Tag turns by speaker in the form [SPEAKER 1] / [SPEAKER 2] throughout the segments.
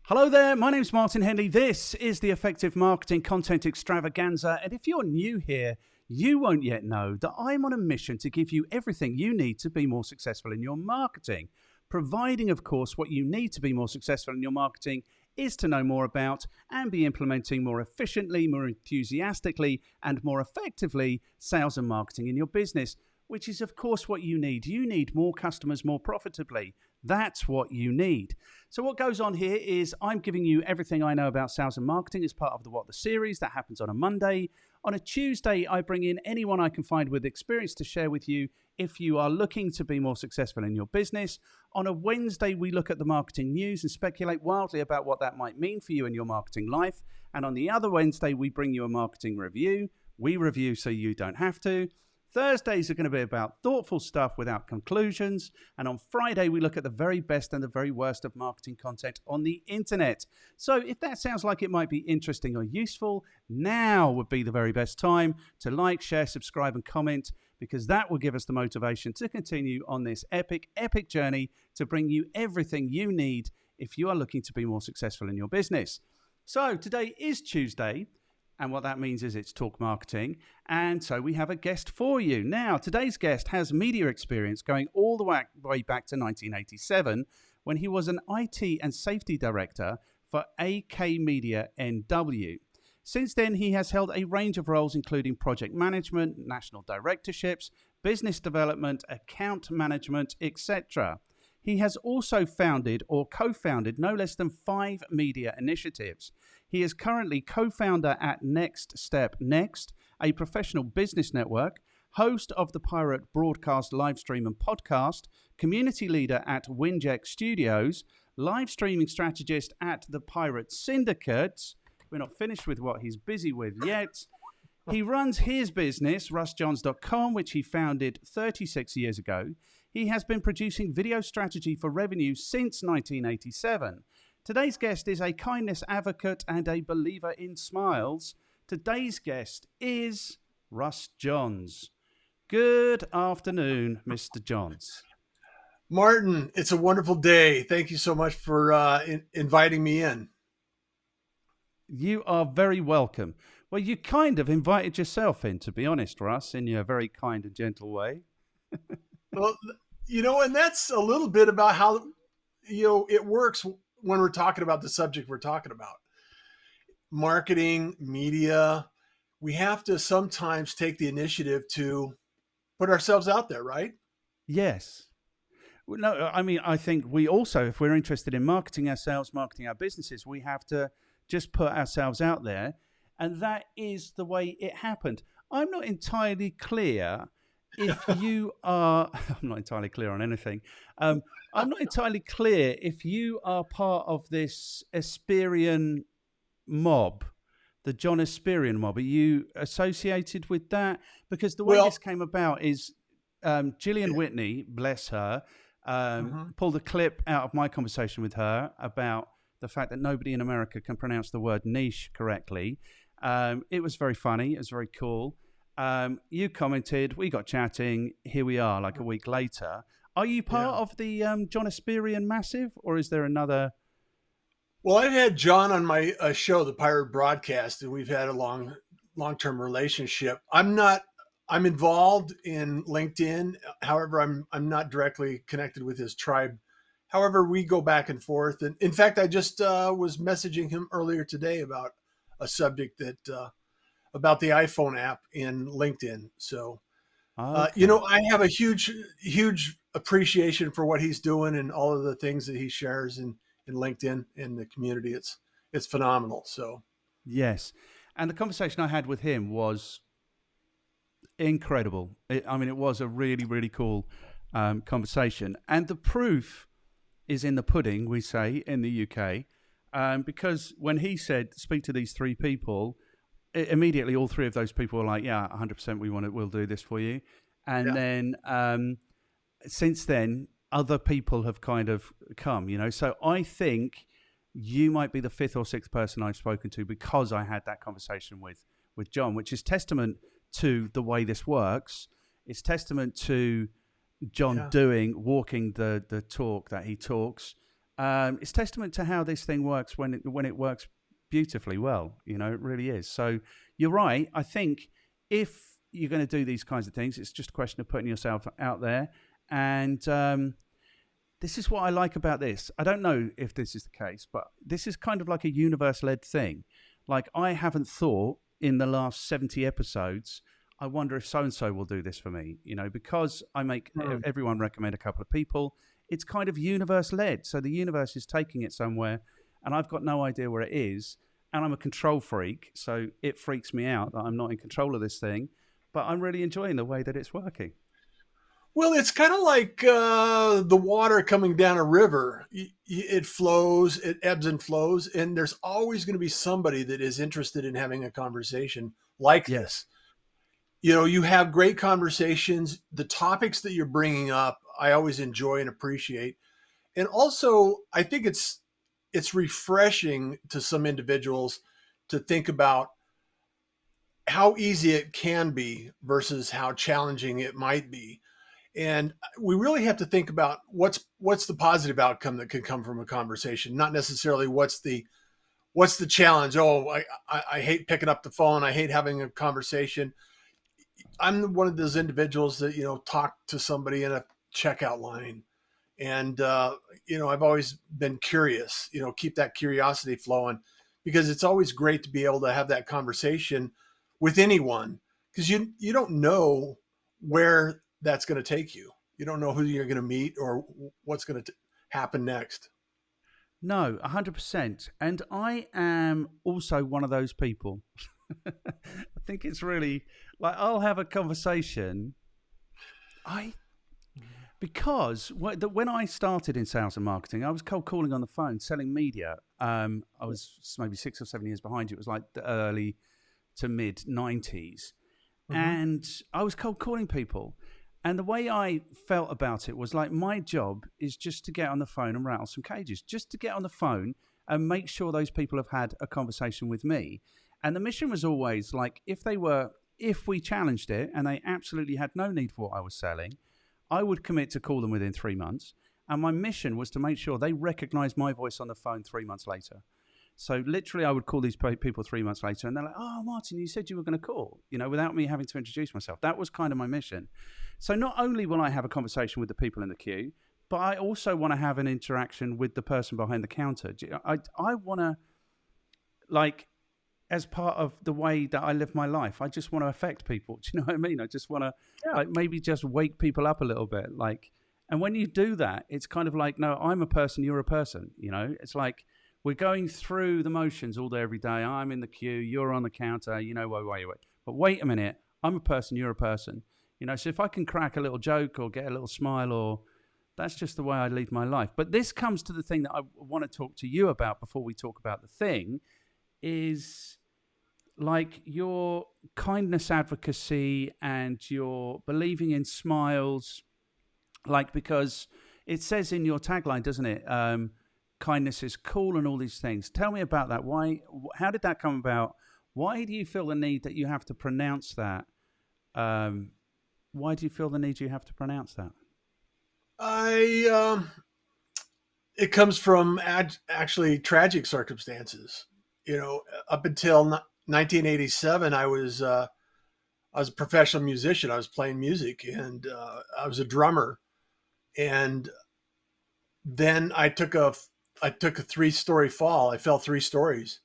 [SPEAKER 1] Hello there, my name's Martin Henley. This is the Effective Marketing Content Extravaganza. And if you're new here, you won't yet know that I'm on a mission to give you everything you need to be more successful in your marketing. Providing, of course, what you need to be more successful in your marketing is to know more about and be implementing more efficiently, more enthusiastically, and more effectively sales and marketing in your business, which is, of course, what you need. You need more customers more profitably. That's what you need. So what goes on here is I'm giving you everything I know about sales and marketing as part of the What the Series that happens on a Monday. On a Tuesday, I bring in anyone I can find with experience to share with you if you are looking to be more successful in your business. On a Wednesday, we look at the marketing news and speculate wildly about what that might mean for you in your marketing life. And on the other Wednesday, we bring you a marketing review. We review so you don't have to. Thursdays are going to be about thoughtful stuff without conclusions. And on Friday, we look at the very best and the very worst of marketing content on the internet. So if that sounds like it might be interesting or useful, now would be the very best time to like, share, subscribe, and comment, because that will give us the motivation to continue on this epic, epic journey to bring you everything you need if you are looking to be more successful in your business. So today is Tuesday. And what that means is it's Talk Marketing. And so we have a guest for you. Now, today's guest has media experience going all the way back to 1987 when he was an IT and safety director for AK Media NW. Since then, he has held a range of roles, including project management, national directorships, business development, account management, etc. He has also founded or co-founded no less than 5 media initiatives. He is currently co-founder at Next Step Next, a professional business network, host of the Pirate broadcast, Livestream and podcast, community leader at Winject Studios, live streaming strategist at the Pirate Syndicate. We're not finished with what he's busy with yet. He runs his business, russjohns.com, which he founded 36 years ago. He has been producing video strategy for revenue since 1987. Today's guest is a kindness advocate and a believer in smiles. Today's guest is Russ Johns. Good afternoon, Mr. Johns.
[SPEAKER 2] Martin, it's a wonderful day. Thank you so much for inviting me in.
[SPEAKER 1] You are very welcome. Well, you kind of invited yourself in, to be honest, Russ, in your very kind and gentle way.
[SPEAKER 2] Well, and that's a little bit about how, it works when we're talking about the subject we're talking about. Marketing, media, we have to sometimes take the initiative to put ourselves out there, right?
[SPEAKER 1] Yes. No, I mean, I think we also, if we're interested in marketing ourselves, marketing our businesses, we have to just put ourselves out there. And that is the way it happened. I'm not entirely clear if you are, I'm not entirely clear on anything. I'm not entirely clear if you are part of this Experian mob, the John Experian mob. Are you associated with that? Because the way this came about is Gillian Whitney, bless her, pulled a clip out of my conversation with her about the fact that nobody in America can pronounce the word niche correctly. It was very funny. It was very cool. You commented, we got chatting. Here we are, like a week later. Are you part of the John Experian Massive, or is there another?
[SPEAKER 2] Well, I've had John on my show, the Pirate Broadcast, and we've had a long-term relationship. I'm involved in LinkedIn. However, I'm not directly connected with his tribe. However, we go back and forth. And in fact, I just was messaging him earlier today about a subject about the iPhone app in LinkedIn. So, okay. I have a huge appreciation for what he's doing and all of the things that he shares in LinkedIn in the community. It's phenomenal. So,
[SPEAKER 1] yes. And the conversation I had with him was incredible. It was a really, really cool conversation. And the proof is in the pudding, we say, in the UK. Because when he said, speak to these 3 people, immediately all 3 of those people were like, yeah, 100% we'll do this for you. And then since then, other people have kind of come, So I think you might be the 5th or 6th person I've spoken to because I had that conversation with John, which is testament to the way this works. It's testament to John walking the talk that he talks. It's testament to how this thing works when it works beautifully well. It really is. So you're right. I think if you're going to do these kinds of things, it's just a question of putting yourself out there. And this is what I like about this. I don't know if this is the case, but this is kind of like a universe-led thing. Like, I haven't thought in the last 70 episodes, I wonder if so-and-so will do this for me, because I make everyone recommend a couple of people. It's kind of universe-led. So the universe is taking it somewhere, and I've got no idea where it is. And I'm a control freak, so it freaks me out that I'm not in control of this thing. But I'm really enjoying the way that it's working.
[SPEAKER 2] Well, it's kind of like the water coming down a river. It flows, it ebbs and flows, and there's always going to be somebody that is interested in having a conversation like
[SPEAKER 1] Yeah.
[SPEAKER 2] this. You have great conversations. The topics that you're bringing up, I always enjoy and appreciate. And also, I think it's refreshing to some individuals to think about how easy it can be versus how challenging it might be. And we really have to think about what's the positive outcome that could come from a conversation, not necessarily what's the challenge. Oh, I hate picking up the phone. I hate having a conversation. I'm one of those individuals that talk to somebody in a checkout line, and I've always been curious. Keep that curiosity flowing, because it's always great to be able to have that conversation with anyone, because you don't know where that's going to take you. You don't know who you're going to meet or what's going to happen next.
[SPEAKER 1] No, 100%. And I am also one of those people. I think it's really like, I'll have a conversation. Because when I started in sales and marketing, I was cold calling on the phone, selling media. I was maybe 6 or 7 years behind you. It was like the early to mid 90s. Mm-hmm. And I was cold calling people. And the way I felt about it was like, my job is just to get on the phone and rattle some cages, just to get on the phone and make sure those people have had a conversation with me. And the mission was always like, if we challenged it and they absolutely had no need for what I was selling, I would commit to call them within 3 months. And my mission was to make sure they recognized my voice on the phone 3 months later. So literally I would call these people 3 months later and they're like, oh, Martin, you said you were going to call, without me having to introduce myself. That was kind of my mission. So not only will I have a conversation with the people in the queue, but I also want to have an interaction with the person behind the counter. I want to, like, as part of the way that I live my life, I just want to affect people. Do you know what I mean? I just want to like maybe just wake people up a little bit. Like, and when you do that, it's kind of like, no, I'm a person, you're a person. It's like we're going through the motions all day, every day. I'm in the queue, you're on the counter. Wait. But wait a minute, I'm a person, you're a person. So if I can crack a little joke or get a little smile, or that's just the way I lead my life. But this comes to the thing that I want to talk to you about before we talk about the thing, is like your kindness advocacy and your believing in smiles, like, because it says in your tagline, doesn't it? Kindness is cool and all these things. Tell me about that. How did that come about? Why do you feel the need that you have to pronounce that? Why do you feel the need you have to pronounce that?
[SPEAKER 2] It comes from actually tragic circumstances. Up until 1987, I was a professional musician. I was playing music, and I was a drummer. And then I took a 3-story fall. I fell 3 stories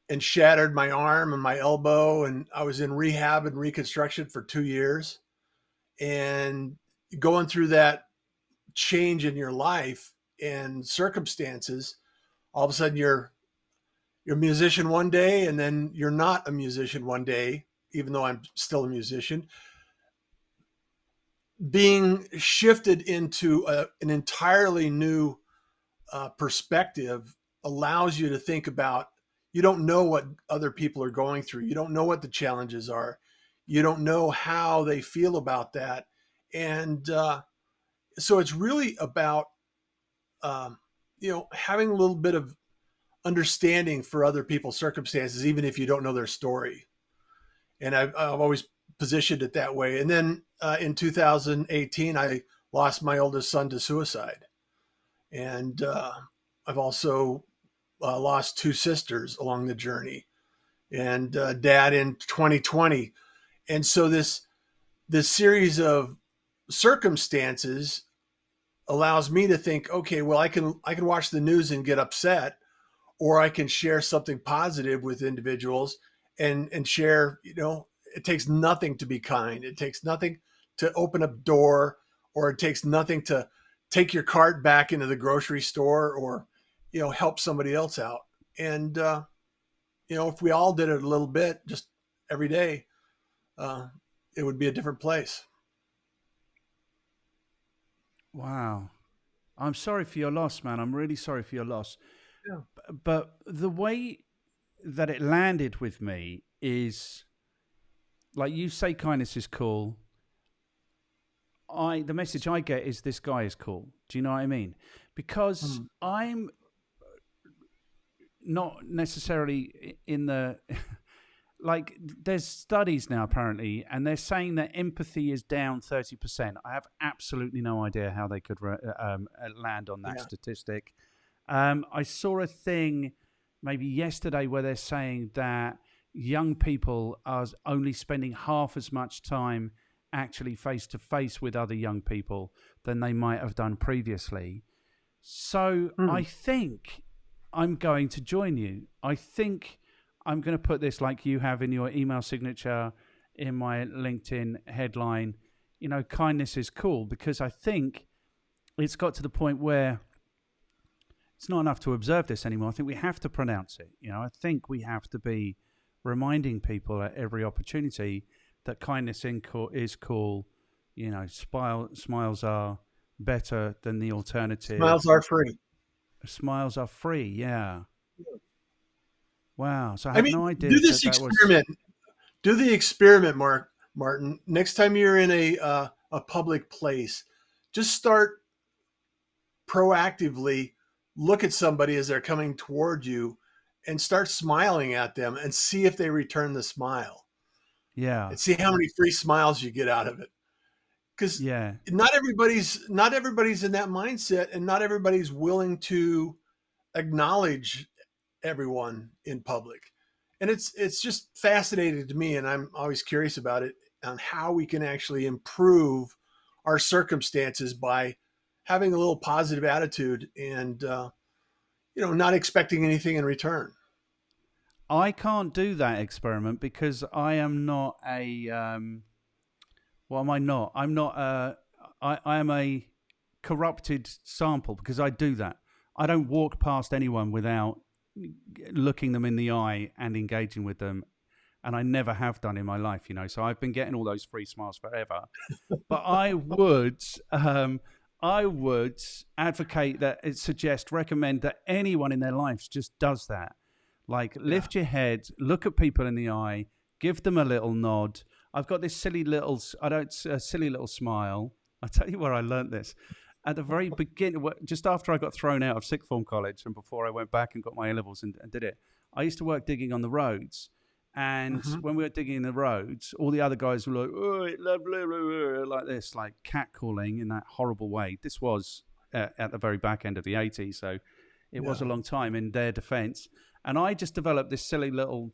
[SPEAKER 2] and shattered my arm and my elbow. And I was in rehab and reconstruction for 2 years. And going through that change in your life and circumstances, all of a sudden you're a musician one day, and then you're not a musician one day, even though I'm still a musician. Being shifted into an entirely new perspective allows you to think about, you don't know what other people are going through. You don't know what the challenges are. You don't know how they feel about that. And so it's really about, having a little bit of understanding for other people's circumstances, even if you don't know their story. And I've always positioned it that way. And then in 2018, I lost my oldest son to suicide. And I've also lost two sisters along the journey, and dad in 2020. And so this series of circumstances allows me to think, okay, well, I can watch the news and get upset, or I can share something positive with individuals and share. It takes nothing to be kind. It takes nothing to open a door, or it takes nothing to take your cart back into the grocery store, or help somebody else out. And if we all did it a little bit, just every day, uh, it would be a different place.
[SPEAKER 1] Wow. I'm sorry for your loss, man. I'm really sorry for your loss.
[SPEAKER 2] Yeah.
[SPEAKER 1] But the way that it landed with me is like you say, kindness is cool. The message I get is this guy is cool. Do you know what I mean? Because I'm not necessarily in the like there's studies now apparently, and they're saying that empathy is down 30%. I have absolutely no idea how they could land on that
[SPEAKER 2] Yeah.
[SPEAKER 1] statistic. I saw a thing maybe yesterday where they're saying that young people are only spending half as much time actually face to face with other young people than they might have done previously. So I think I'm going to join you. I think I'm going to put this like you have in your email signature, in my LinkedIn headline. Kindness is cool, because I think it's got to the point where it's not enough to observe this anymore. I think we have to pronounce it. I think we have to be reminding people at every opportunity that kindness is cool. Smiles are better than the alternative.
[SPEAKER 2] Smiles are free.
[SPEAKER 1] Smiles are free. Yeah. Wow. So I
[SPEAKER 2] I
[SPEAKER 1] had
[SPEAKER 2] mean,
[SPEAKER 1] no idea
[SPEAKER 2] do this
[SPEAKER 1] that was.
[SPEAKER 2] experiment. Do the experiment, Martin. Next time you're in a public place, just start proactively look at somebody as they're coming toward you, and start smiling at them, and see if they return the smile,
[SPEAKER 1] Yeah.
[SPEAKER 2] and see how many free smiles you get out of it. Because
[SPEAKER 1] Yeah.
[SPEAKER 2] not everybody's in that mindset, and not everybody's willing to acknowledge everyone in public. And it's just fascinating to me, and I'm always curious about it, on how we can actually improve our circumstances by having a little positive attitude, and not expecting anything in return.
[SPEAKER 1] I can't do that experiment because I am not a. What am I not? I'm not a. I am a corrupted sample because I do that. I don't walk past anyone without looking them in the eye and engaging with them, and I never have done in my life. So I've been getting all those free smiles forever. But I would advocate that recommend that anyone in their lives just does that. Like,
[SPEAKER 2] Yeah.
[SPEAKER 1] lift your head, look at people in the eye, give them a little nod. I've got this silly little smile. I'll tell you where I learned this. At the very beginning, just after I got thrown out of sixth form college and before I went back and got my A-levels and did it, I used to work digging on the roads. And
[SPEAKER 2] Mm-hmm.
[SPEAKER 1] when we were digging in the roads, all the other guys were like, "Oh, lovely," like this, like catcalling in that horrible way. This was at the very back end of the 80s, so it was a
[SPEAKER 2] Yeah.
[SPEAKER 1] long time in their defense. And I just developed this silly little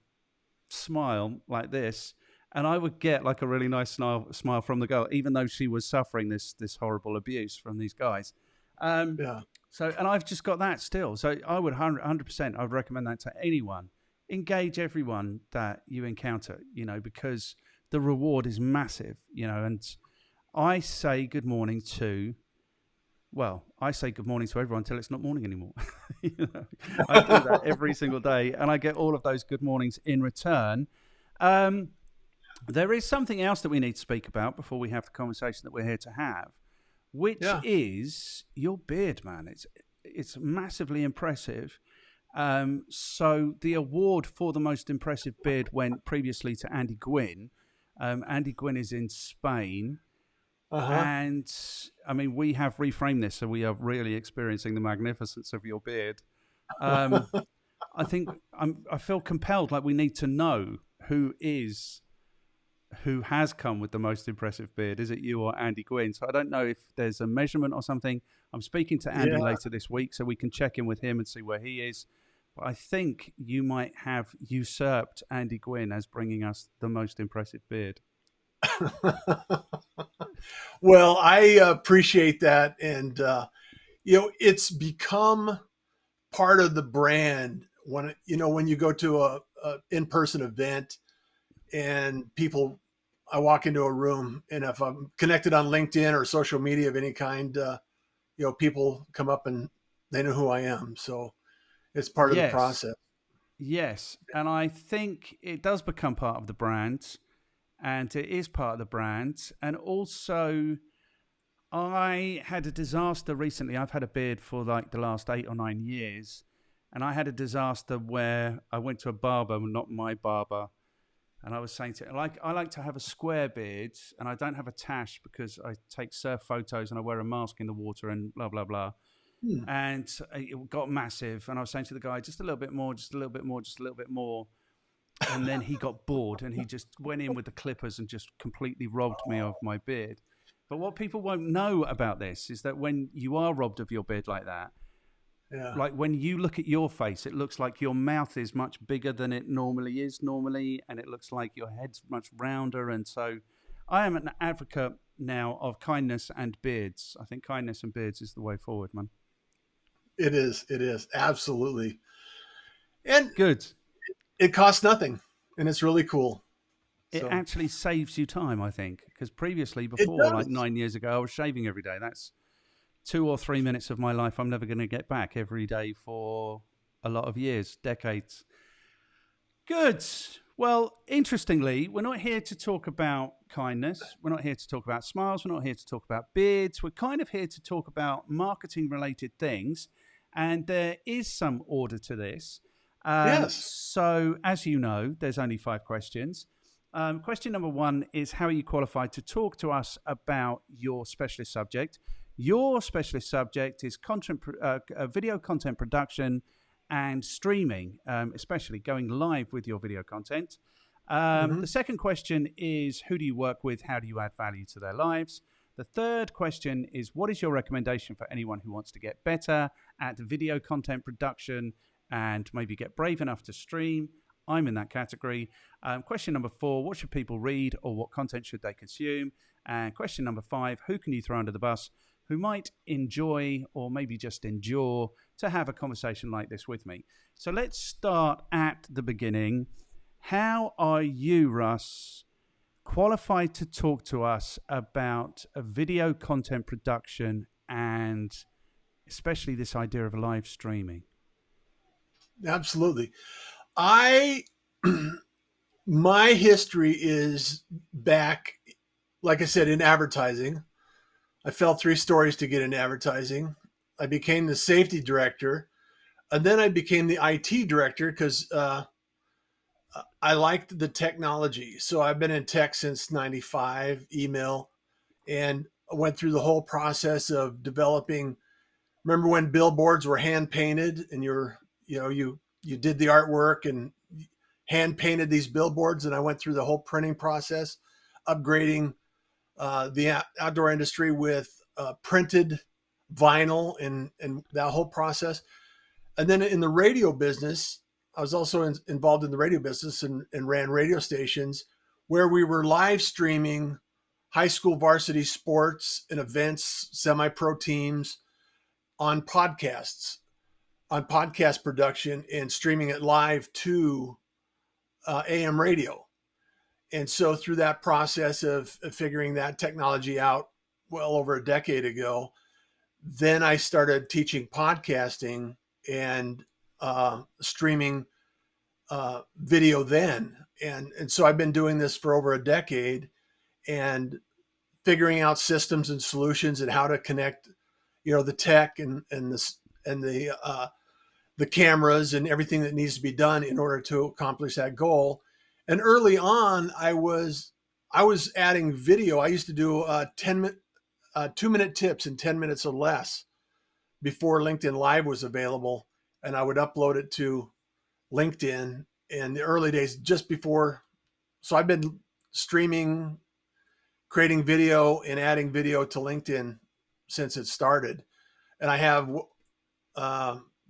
[SPEAKER 1] smile like this, and I would get like a really nice smile from the girl, even though she was suffering this horrible abuse from these guys.
[SPEAKER 2] Yeah.
[SPEAKER 1] And I've just got that still. So I would 100%, I would recommend that to anyone. Engage everyone that you encounter, because the reward is massive, and I say good morning to, I say good morning to everyone until it's not morning anymore. I do that every single day, and I get all of those good mornings in return. There is something else that we need to speak about before we have the conversation that we're here to have, which
[SPEAKER 2] Yeah.
[SPEAKER 1] is your beard, man. It's massively impressive. So the award for the most impressive beard went previously to Andy Gwynn. Andy Gwynn is in Spain.
[SPEAKER 2] Uh-huh.
[SPEAKER 1] And I mean, we have reframed this, so we are really experiencing the magnificence of your beard. I think I feel compelled, like we need to know who is who has come with the most impressive beard. Is it you or Andy Gwynn? So I don't know if there's a measurement or something. I'm speaking to Andy
[SPEAKER 2] Yeah.
[SPEAKER 1] later this week, so we can check in with him and see where he is. But I think you might have usurped Andy Gwynn as bringing us the most impressive beard.
[SPEAKER 2] Well, I appreciate that. And, it's become part of the brand when you go to a in-person event and I walk into a room, and if I'm connected on LinkedIn or social media of any kind, people come up and they know who I am. So it's part of the
[SPEAKER 1] Yes,
[SPEAKER 2] process.
[SPEAKER 1] yes. And I think it does become part of the brand, and it is part of the brand. And also, I had a disaster recently. I've had a beard for like the last 8 or 9 years. And I had a disaster where I went to a barber, not my barber. And I was saying to him, I like to have a square beard, and I don't have a tash because I take surf photos and I wear a mask in the water and blah, blah, blah.
[SPEAKER 2] Hmm.
[SPEAKER 1] And it got massive. And I was saying to the guy, just a little bit more, just a little bit more, just a little bit more. And then he got bored and he just went in with the clippers and just completely robbed me of my beard. But what people won't know about this is that when you are robbed of your beard like that,
[SPEAKER 2] Yeah.
[SPEAKER 1] like when you look at your face, it looks like your mouth is much bigger than it normally is and it looks like your head's much rounder. And so I am an advocate now of kindness and beards. I think kindness and beards is the way forward, man.
[SPEAKER 2] It is. It is. Absolutely. And
[SPEAKER 1] Good.
[SPEAKER 2] it costs nothing, and it's really cool.
[SPEAKER 1] It
[SPEAKER 2] So
[SPEAKER 1] actually saves you time, I think, because previously,
[SPEAKER 2] it
[SPEAKER 1] before like
[SPEAKER 2] does.
[SPEAKER 1] 9 years ago, I was shaving every day. That's 2 or 3 minutes of my life I'm never going to get back every day for a lot of years, decades. Good. Well, interestingly, we're not here to talk about kindness. We're not here to talk about smiles. We're not here to talk about beards. We're kind of here to talk about marketing related things. And there is some order to this.
[SPEAKER 2] Yes.
[SPEAKER 1] So, as you know, there's only 5 questions. Question number 1 is: how are you qualified to talk to us about your specialist subject? Your specialist subject is video content production and streaming, especially going live with your video content.
[SPEAKER 2] Hmm.
[SPEAKER 1] The second question is: who do you work with? How do you add value to their lives? The third question is: what is your recommendation for anyone who wants to get better at video content production and maybe get brave enough to stream? I'm in that category. Question number 4: what should people read, or what content should they consume? And question number 5: who can you throw under the bus who might enjoy or maybe just endure to have a conversation like this with me? So let's start at the beginning. How are you, Russ, qualified to talk to us about a video content production and especially this idea of live streaming?
[SPEAKER 2] Absolutely. I My history is back, like I said, in advertising. I fell 3 stories to get into advertising. I became the safety director, and then I became the IT director because I liked the technology. So I've been in tech since '95, email, and I went through the whole process of developing. Remember when billboards were hand painted, and you did the artwork and hand painted these billboards, and I went through the whole printing process, upgrading the outdoor industry with printed vinyl and that whole process. And then in the radio business, I was also involved in the radio business and ran radio stations where we were live streaming high school varsity sports and events, semi-pro teams on podcasts, on podcast production, and streaming it live to AM radio. And so through that process of figuring that technology out well over a decade ago, then I started teaching podcasting and streaming video then. And so I've been doing this for over a decade and figuring out systems and solutions and how to connect, the tech and the cameras and everything that needs to be done in order to accomplish that goal. And early on, I was adding video. I used to do 2-minute tips in 10 minutes or less before LinkedIn Live was available, and I would upload it to LinkedIn in the early days, just before. So I've been streaming, creating video, and adding video to LinkedIn since it started. And I have,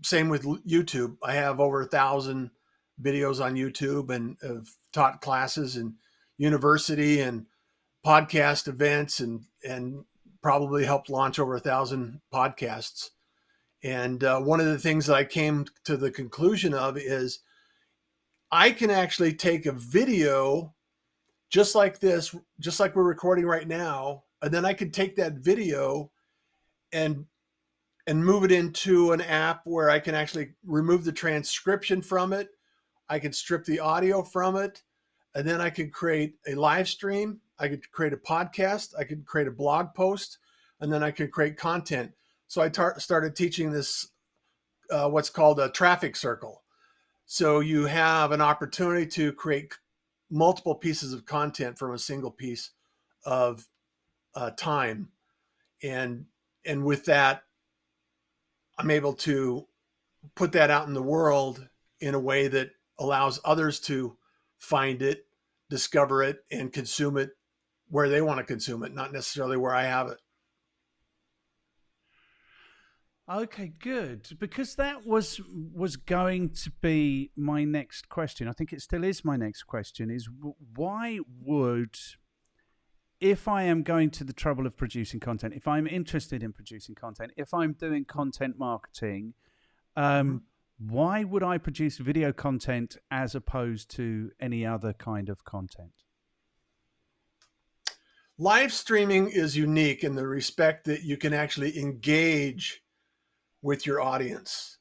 [SPEAKER 2] same with YouTube. I have over 1,000 videos on YouTube and have taught classes in university and podcast events and probably helped launch over 1,000 podcasts. And one of the things that I came to the conclusion of is I can actually take a video just like this, just like we're recording right now, and then I could take that video and move it into an app where I can actually remove the transcription from it. I can strip the audio from it, and then I could create a live stream. I could create a podcast. I could create a blog post, and then I could create content. So I started teaching this, what's called a traffic circle. So you have an opportunity to create multiple pieces of content from a single piece of time. And with that, I'm able to put that out in the world in a way that allows others to find it, discover it, and consume it where they want to consume it, not necessarily where I have it.
[SPEAKER 1] Okay, good. Because that was going to be my next question. I think it still is my next question, is why would, if I am going to the trouble of producing content, if I'm interested in producing content, if I'm doing content marketing, why would I produce video content as opposed to any other kind of content?
[SPEAKER 2] Live streaming is unique in the respect that you can actually engage with your audience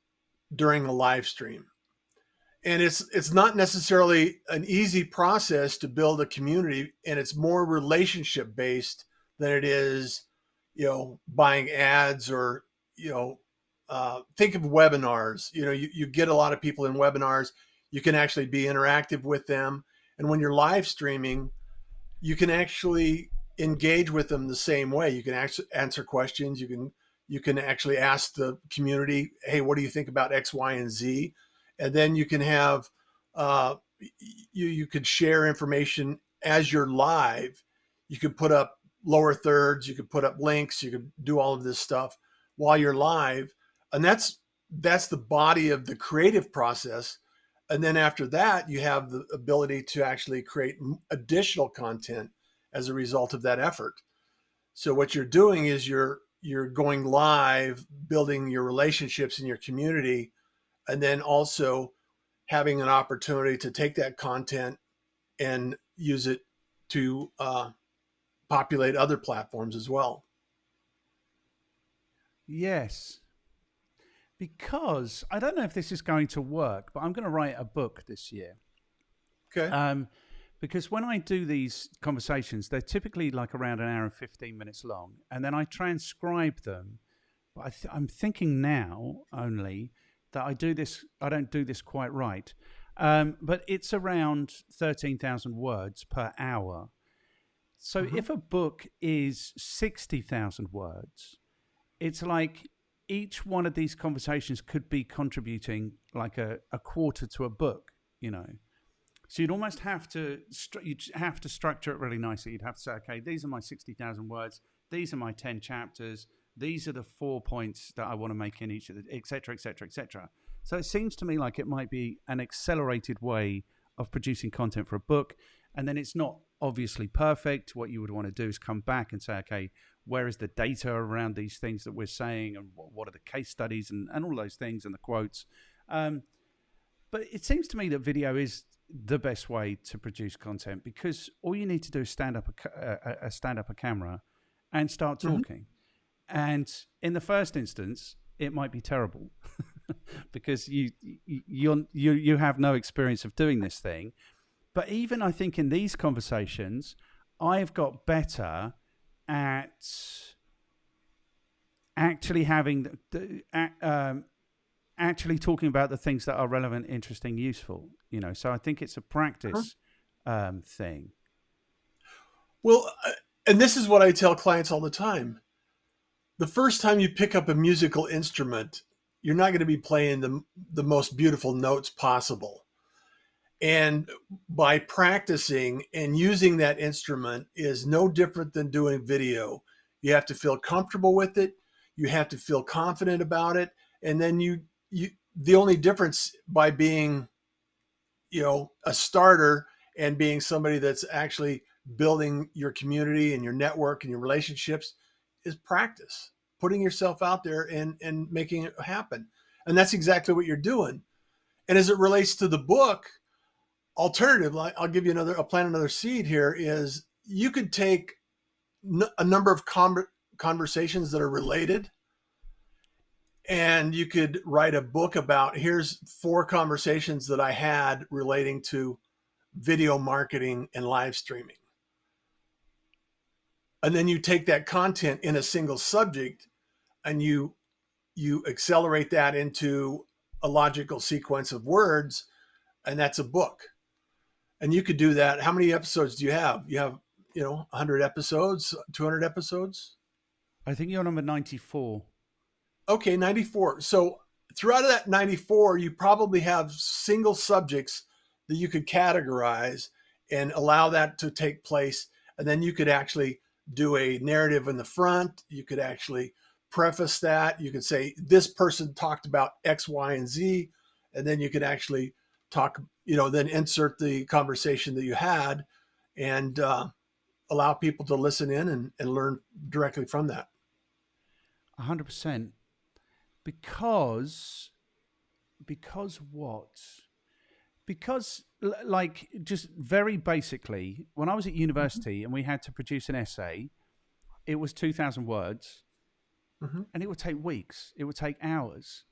[SPEAKER 2] during a live stream. And it's not necessarily an easy process to build a community, and it's more relationship based than it is, buying ads or, think of webinars. You get a lot of people in webinars. You can actually be interactive with them. And when you're live streaming, you can actually engage with them the same way. You can actually answer questions. You can actually ask the community, hey, what do you think about X, Y, and Z? And then you can have, you could share information as you're live. You could put up lower thirds, you could put up links, you could do all of this stuff while you're live. And that's the body of the creative process. And then after that, you have the ability to actually create additional content as a result of that effort. So what you're doing is you're going live, building your relationships in your community, and then also having an opportunity to take that content and use it to populate other platforms as well.
[SPEAKER 1] Yes. Because I don't know if this is going to work, but I'm going to write a book this year.
[SPEAKER 2] Okay.
[SPEAKER 1] Because when I do these conversations, they're typically like around an hour and 15 minutes long, and then I transcribe them. But I'm thinking now only that I don't do this quite right. But it's around 13,000 words per hour. So if a book is 60,000 words, it's like each one of these conversations could be contributing like a quarter to a book, So you'd almost have to structure it really nicely. You'd have to say, okay, these are my 60,000 words. These are my 10 chapters. These are the 4 points that I want to make in each of the, et cetera, et cetera, et cetera. So it seems to me like it might be an accelerated way of producing content for a book. And then it's not obviously perfect. What you would want to do is come back and say, okay, where is the data around these things that we're saying? And what are the case studies and all those things and the quotes? But it seems to me that video is the best way to produce content, because all you need to do is stand up a camera and start talking. And in the first instance, it might be terrible because you have no experience of doing this thing. But even I think in these conversations, I've got better at actually having actually talking about the things that are relevant, interesting, useful. So I think it's a practice thing.
[SPEAKER 2] Well, and this is what I tell clients all the time. The first time you pick up a musical instrument, you're not going to be playing the most beautiful notes possible. And by practicing and using that instrument is no different than doing video. You have to feel comfortable with it. You have to feel confident about it. And then the only difference by being, a starter and being somebody that's actually building your community and your network and your relationships is practice, putting yourself out there and making it happen. And that's exactly what you're doing. And as it relates to the book, alternative, I'll give you I'll plant another seed here, is you could take a number of conversations that are related, and you could write a book about, here's 4 conversations that I had relating to video marketing and live streaming. And then you take that content in a single subject and you accelerate that into a logical sequence of words, and that's a book. And you could do that. How many episodes do you have? You have, 100 episodes, 200 episodes?
[SPEAKER 1] I think you're number 94.
[SPEAKER 2] Okay, 94. So throughout that 94, you probably have single subjects that you could categorize and allow that to take place. And then you could actually do a narrative in the front. You could actually preface that. You could say, this person talked about X, Y, and Z. And then you could actually talk, then insert the conversation that you had and allow people to listen in and learn directly from that.
[SPEAKER 1] 100%. Because what? Because, like, just very basically, when I was at university and we had to produce an essay, it was 2,000 words, and it would take weeks. It would take hours.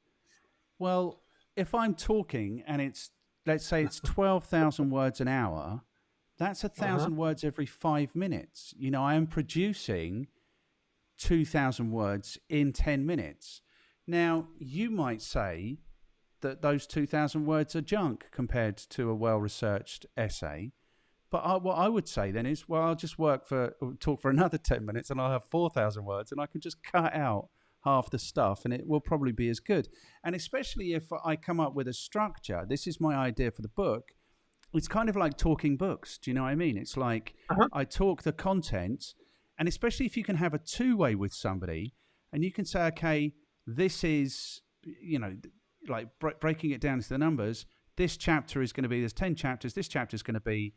[SPEAKER 1] Well, if I'm talking and let's say it's 12,000 words an hour, that's 1,000 words every 5 minutes. I am producing 2,000 words in 10 minutes. Now, you might say that those 2,000 words are junk compared to a well-researched essay. But what I would say then is, well, I'll just talk for another 10 minutes and I'll have 4,000 words and I can just cut out half the stuff and it will probably be as good. And especially if I come up with a structure, this is my idea for the book. It's kind of like talking books. Do you know what I mean? It's like I talk the content, and especially if you can have a two-way with somebody and you can say, okay, this is, like breaking it down to the numbers. This chapter is going to be, there's 10 chapters. This chapter is going to be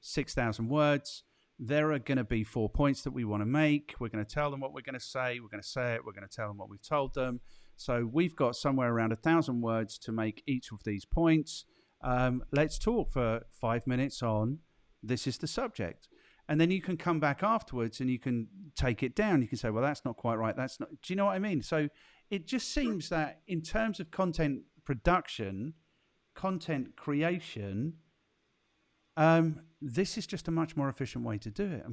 [SPEAKER 1] 6,000 words. There are going to be 4 points that we want to make. We're going to tell them what we're going to say. We're going to say it. We're going to tell them what we've told them. So we've got somewhere around 1,000 words to make each of these points. Let's talk for 5 minutes on this is the subject. And then you can come back afterwards and you can take it down. You can say, well, that's not quite right. That's not. Do you know what I mean? So it just seems that in terms of content production, content creation, this is just a much more efficient way to do it.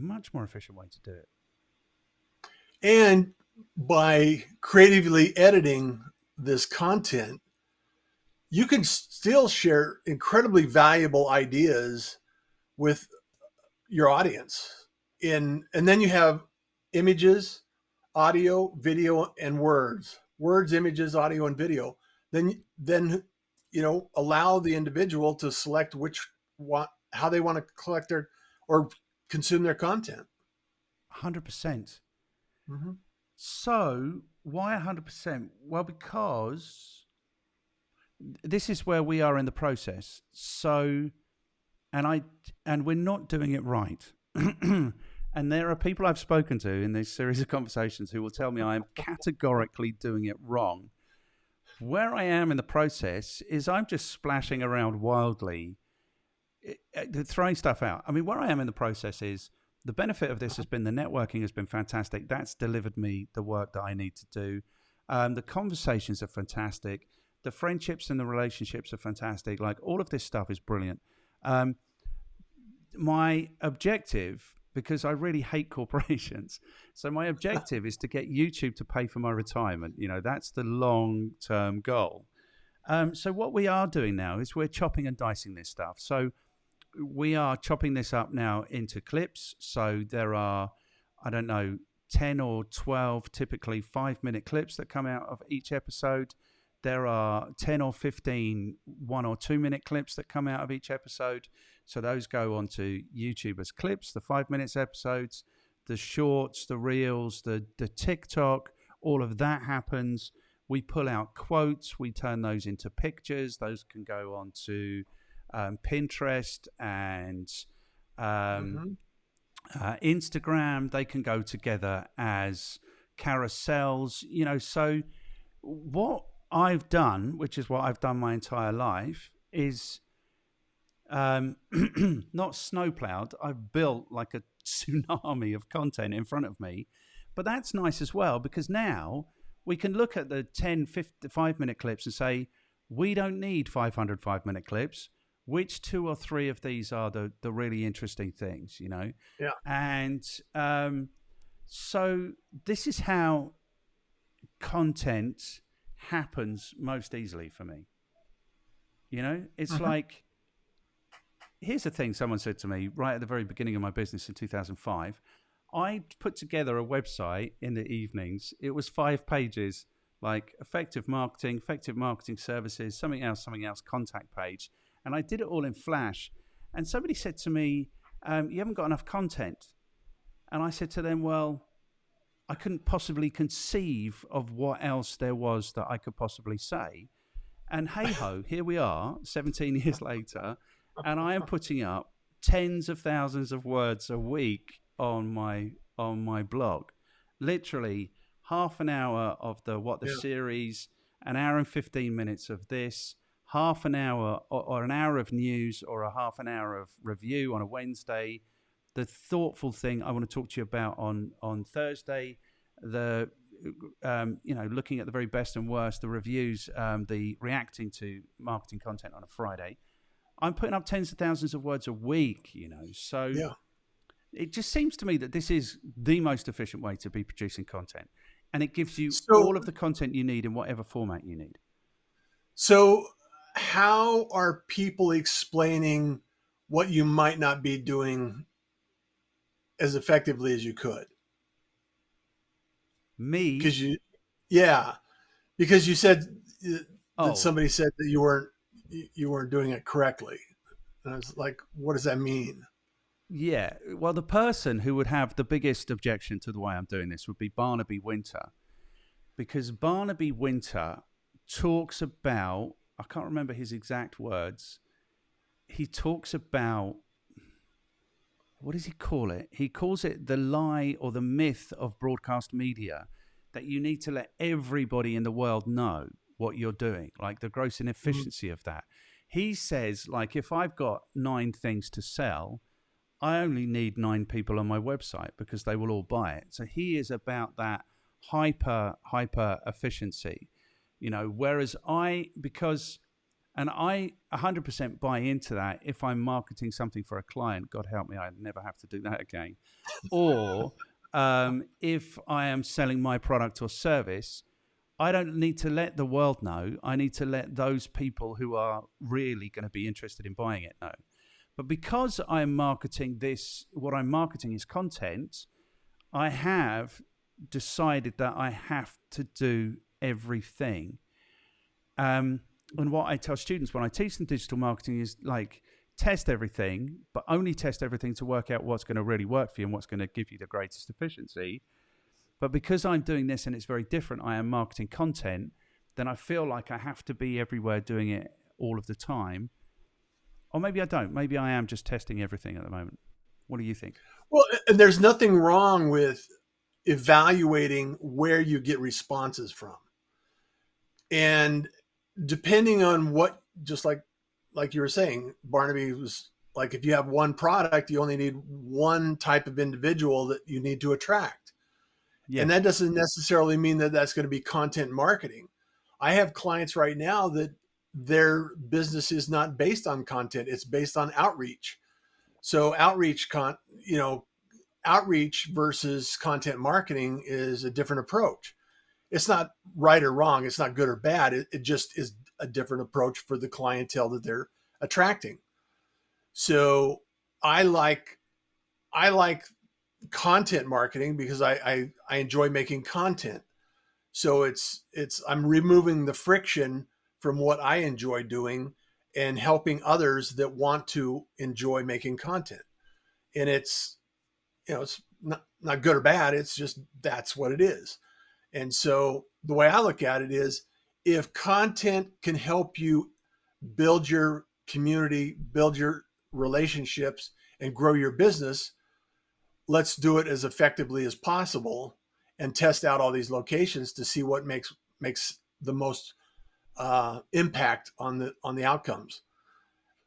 [SPEAKER 2] And by creatively editing this content, you can still share incredibly valuable ideas with your audience. And then you have images, audio, video, and words. Words, images, audio, and video. Then allow the individual to select how they want to collect their or consume their content.
[SPEAKER 1] 100%. So why 100%? Well, because this is where we are in the process. So, and we're not doing it right. And there are people I've spoken to in this series of conversations who will tell me I am categorically doing it wrong. Where I am in the process is I'm just splashing around wildly, throwing stuff out. I mean, where I am in the process is the benefit of this has been the networking has been fantastic. That's delivered me the work that I need to do. The conversations are fantastic. The friendships and the relationships are fantastic. Like, all of this stuff is brilliant. My objective, because I really hate corporations, so my objective is to get YouTube to pay for my retirement. That's the long-term goal. So what we are doing now is we're chopping and dicing this stuff. So we are chopping this up now into clips. So there are, 10 or 12 typically 5-minute clips that come out of each episode. There are 10 or 15 1 or 2 minute clips that come out of each episode. So those go onto YouTube as clips, the 5 minutes episodes, the shorts, the reels, the TikTok, all of that happens. We pull out quotes, we turn those into pictures. Those can go onto Pinterest and Instagram. They can go together as carousels, so what I've done, which is what I've done my entire life, is not snowplowed. I've built like a tsunami of content in front of me. But that's nice as well, because now we can look at the 10, 5-minute clips and say, we don't need 500 5-minute clips. Which 2 or 3 of these are the really interesting things,
[SPEAKER 2] Yeah.
[SPEAKER 1] And so this is how content happens most easily for me. It's like, here's the thing someone said to me right at the very beginning of my business in 2005. I put together a website in the evenings. It was 5 pages, like effective marketing services, something else, contact page. And I did it all in Flash. And somebody said to me, you haven't got enough content. And I said to them, well, I couldn't possibly conceive of what else there was that I could possibly say. And hey ho, here we are, 17 years later, and I am putting up tens of thousands of words a week on my blog. Literally half an hour of the series, an hour and 15 minutes of this, half an hour or an hour of news, or a half an hour of review on a Wednesday. The thoughtful thing I want to talk to you about on Thursday, the looking at the very best and worst, the reviews, the reacting to marketing content on a Friday. I'm putting up tens of thousands of words a week, so
[SPEAKER 2] yeah.
[SPEAKER 1] It just seems to me that this is the most efficient way to be producing content, and it gives you all of the content you need in whatever format you need.
[SPEAKER 2] So how are people explaining what you might not be doing as effectively as you could?
[SPEAKER 1] Me?
[SPEAKER 2] Because you said that somebody said that you weren't doing it correctly. And I was like, what does that mean?
[SPEAKER 1] Yeah, well, the person who would have the biggest objection to the way I'm doing this would be Barnaby Winter, because Barnaby Winter talks about, I can't remember his exact words. He talks about, what does he call it? He calls it the lie or the myth of broadcast media, that you need to let everybody in the world know what you're doing, like the gross inefficiency of that. He says, like, if I've got 9 things to sell, I only need 9 people on my website because they will all buy it. So he is about that hyper efficiency, whereas I 100% buy into that. If I'm marketing something for a client, God help me, I'd never have to do that again. Or if I am selling my product or service, I don't need to let the world know. I need to let those people who are really going to be interested in buying it know. But because I'm marketing this, what I'm marketing is content, I have decided that I have to do everything. And what I tell students when I teach them digital marketing is, like, test everything, but only test everything to work out what's going to really work for you and what's going to give you the greatest efficiency. But because I'm doing this and it's very different, I am marketing content, then I feel like I have to be everywhere doing it all of the time. Or maybe I don't. Maybe I am just testing everything at the moment. What do you think?
[SPEAKER 2] Well, and there's nothing wrong with evaluating where you get responses from. And depending on what, just like you were saying, Barnaby was like, if you have one product, you only need one type of individual that you need to attract. Yes. And that doesn't necessarily mean that that's going to be content marketing. I have clients right now that their business is not based on content. It's based on outreach. So outreach versus content marketing is a different approach. It's not right or wrong. It's not good or bad. It just is a different approach for the clientele that they're attracting. So I like content marketing because I enjoy making content. So I'm removing the friction from what I enjoy doing and helping others that want to enjoy making content. And it's not good or bad. It's just, that's what it is. And so the way I look at it is, if content can help you build your community, build your relationships, and grow your business, let's do it as effectively as possible and test out all these locations to see what makes the most impact on the outcomes.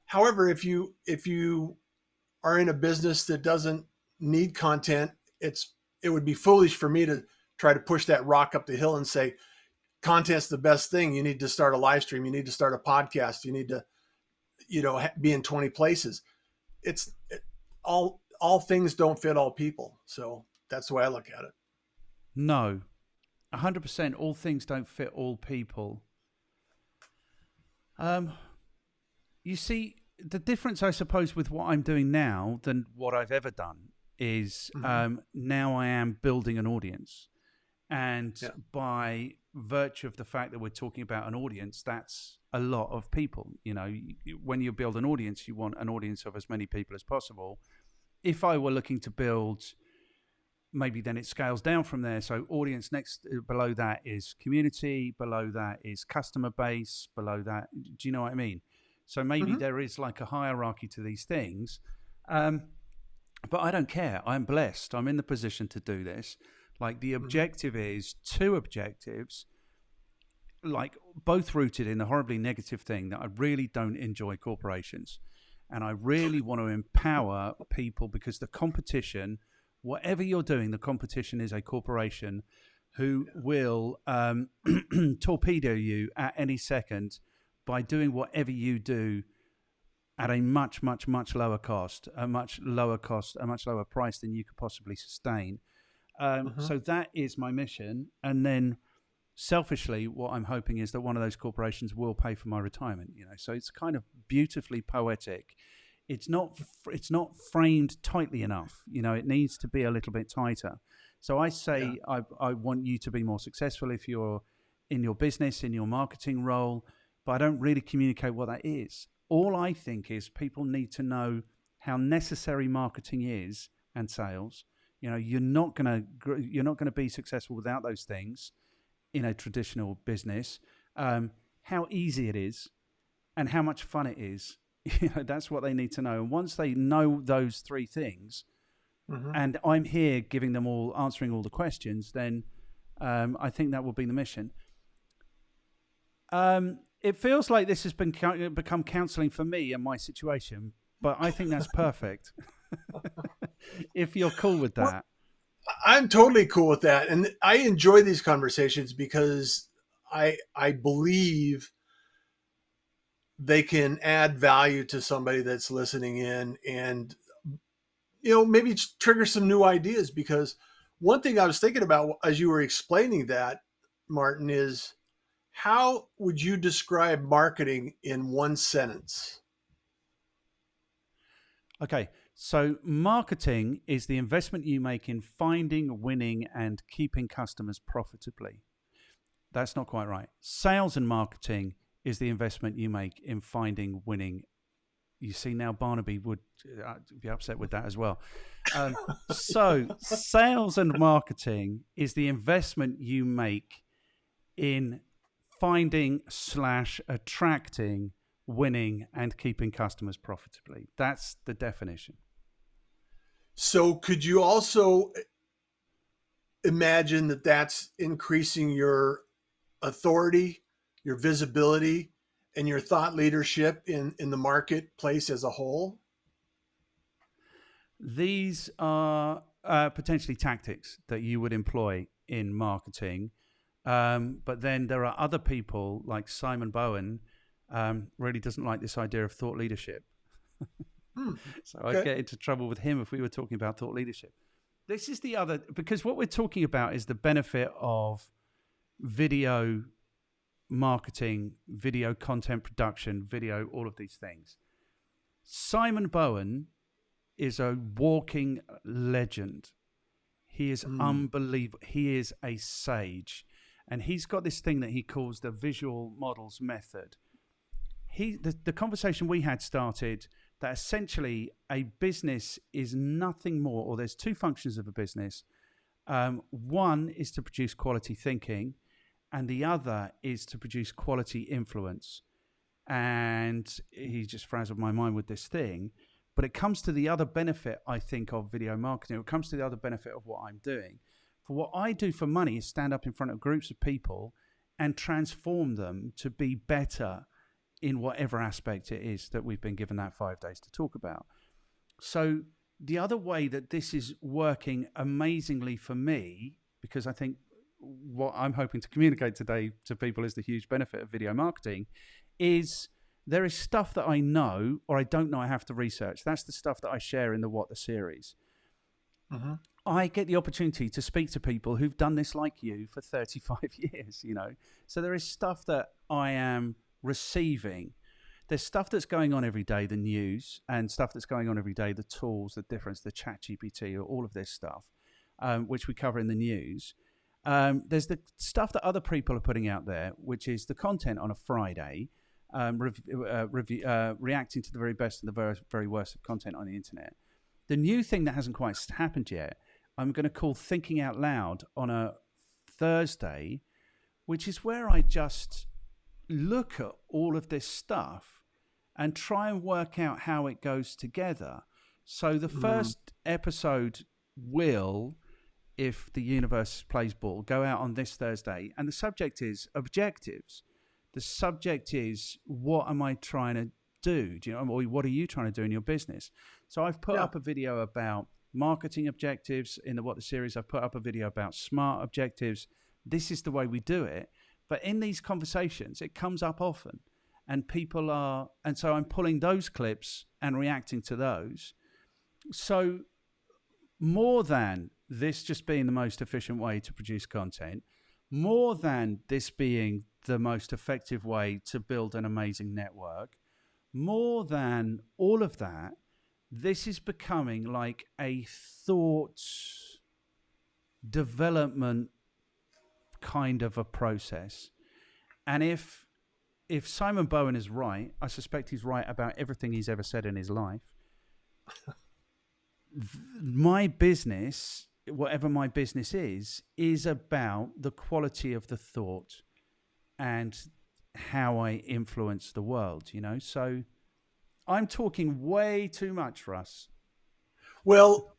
[SPEAKER 2] However, if you are in a business that doesn't need content, it would be foolish for me to try to push that rock up the hill and say content's the best thing. You need to start a live stream. You need to start a podcast. You need to, be in 20 places. All things don't fit all people. So that's the way I look at it.
[SPEAKER 1] No, 100%. All things don't fit all people. You see, the difference, I suppose, with what I'm doing now than what I've ever done is now I am building an audience. And by virtue of the fact that we're talking about an audience, that's a lot of people. When you build an audience, you want an audience of as many people as possible. If I were looking to build, maybe then it scales down from there. So audience below that is community, below that is customer base, below that, do you know what I mean? So maybe there is like a hierarchy to these things. But I don't care. I'm blessed. I'm in the position to do this. Like the objective is 2 objectives, like both rooted in a horribly negative thing that I really don't enjoy corporations. And I really want to empower people, because the competition, whatever you're doing, the competition is a corporation who will torpedo you at any second by doing whatever you do at a much, much, much lower cost, a much lower price than you could possibly sustain. So that is my mission. And then selfishly, what I'm hoping is that one of those corporations will pay for my retirement, so it's kind of beautifully poetic. It's not framed tightly enough. It needs to be a little bit tighter. So I say, I want you to be more successful if you're in your business, in your marketing role, but I don't really communicate what that is. All I think is people need to know how necessary marketing is and sales. You're not gonna be successful without those things in a traditional business. How easy it is, and how much fun it is. That's what they need to know. And once they know those 3 things, and I'm here giving them answering all the questions, then I think that will be the mission. It feels like this has become counseling for me and my situation, but I think that's perfect. If you're cool with that.
[SPEAKER 2] Well, I'm totally cool with that. And I enjoy these conversations because I believe they can add value to somebody that's listening in, and maybe trigger some new ideas. Because one thing I was thinking about as you were explaining that, Martin, is how would you describe marketing in 1 sentence?
[SPEAKER 1] Okay, so marketing is the investment you make in finding, winning, and keeping customers profitably. That's not quite right. Sales and marketing is the investment you make in finding, winning. You see, now Barnaby would be upset with that as well. So sales and marketing is the investment you make in finding / attracting, winning, and keeping customers profitably. That's the definition.
[SPEAKER 2] So could you also imagine that that's increasing your authority, your visibility, and your thought leadership in the marketplace as a whole?
[SPEAKER 1] These are potentially tactics that you would employ in marketing. But then there are other people like Simon Bowen, really doesn't like this idea of thought leadership. So okay. I'd get into trouble with him if we were talking about thought leadership. This is the other, because what we're talking about is the benefit of video marketing, video content production, video, all of these things. Simon Bowen is a walking legend. He is unbelievable. He is a sage. and he's got this thing that he calls the visual models method. The conversation we had started that essentially a business is nothing more, or there's two functions of a business. One is to produce quality thinking, and the other is to produce quality influence. And he just frazzled my mind with this thing. But it comes to the other benefit, I think, of video marketing. It comes to the other benefit of what I'm doing. For what I do for money is stand up in front of groups of people and transform them to be better in whatever aspect it is that we've been given that 5 days to talk about. So the other way that this is working amazingly for me, because I think what I'm hoping to communicate today to people is the huge benefit of video marketing, is there is stuff that I know or I don't know I have to research. That's the stuff that I share in the What the series. Mm-hmm. I get the opportunity to speak to people who've done this like you for 35 years, So there is stuff that I am receiving. There's stuff that's going on every day, the news, and stuff that's going on every day, the tools, the difference, the ChatGPT, or all of this stuff, which we cover in the news. There's the stuff that other people are putting out there, which is the content on a Friday, reacting to the very best and the very worst of content on the internet. The new thing that hasn't quite happened yet, I'm going to call Thinking Out Loud on a Thursday, which is where I just look at all of this stuff and try and work out how it goes together. So the first episode will, if the universe plays ball, go out on this Thursday. And the subject is objectives. The subject is, what am I trying to do? Or what are you trying to do in your business? So I've put up a video about marketing objectives in the What the series. I've put up a video about smart objectives. This is the way we do it. But in these conversations, it comes up often. And so I'm pulling those clips and reacting to those. So more than this just being the most efficient way to produce content, more than this being the most effective way to build an amazing network, more than all of that, this is becoming like a thought development kind of a process. And if Simon Bowen is right, I suspect he's right about everything he's ever said in his life. My business, whatever my business is about the quality of the thought and how I influence the world, So I'm talking way too much, Russ.
[SPEAKER 2] Well,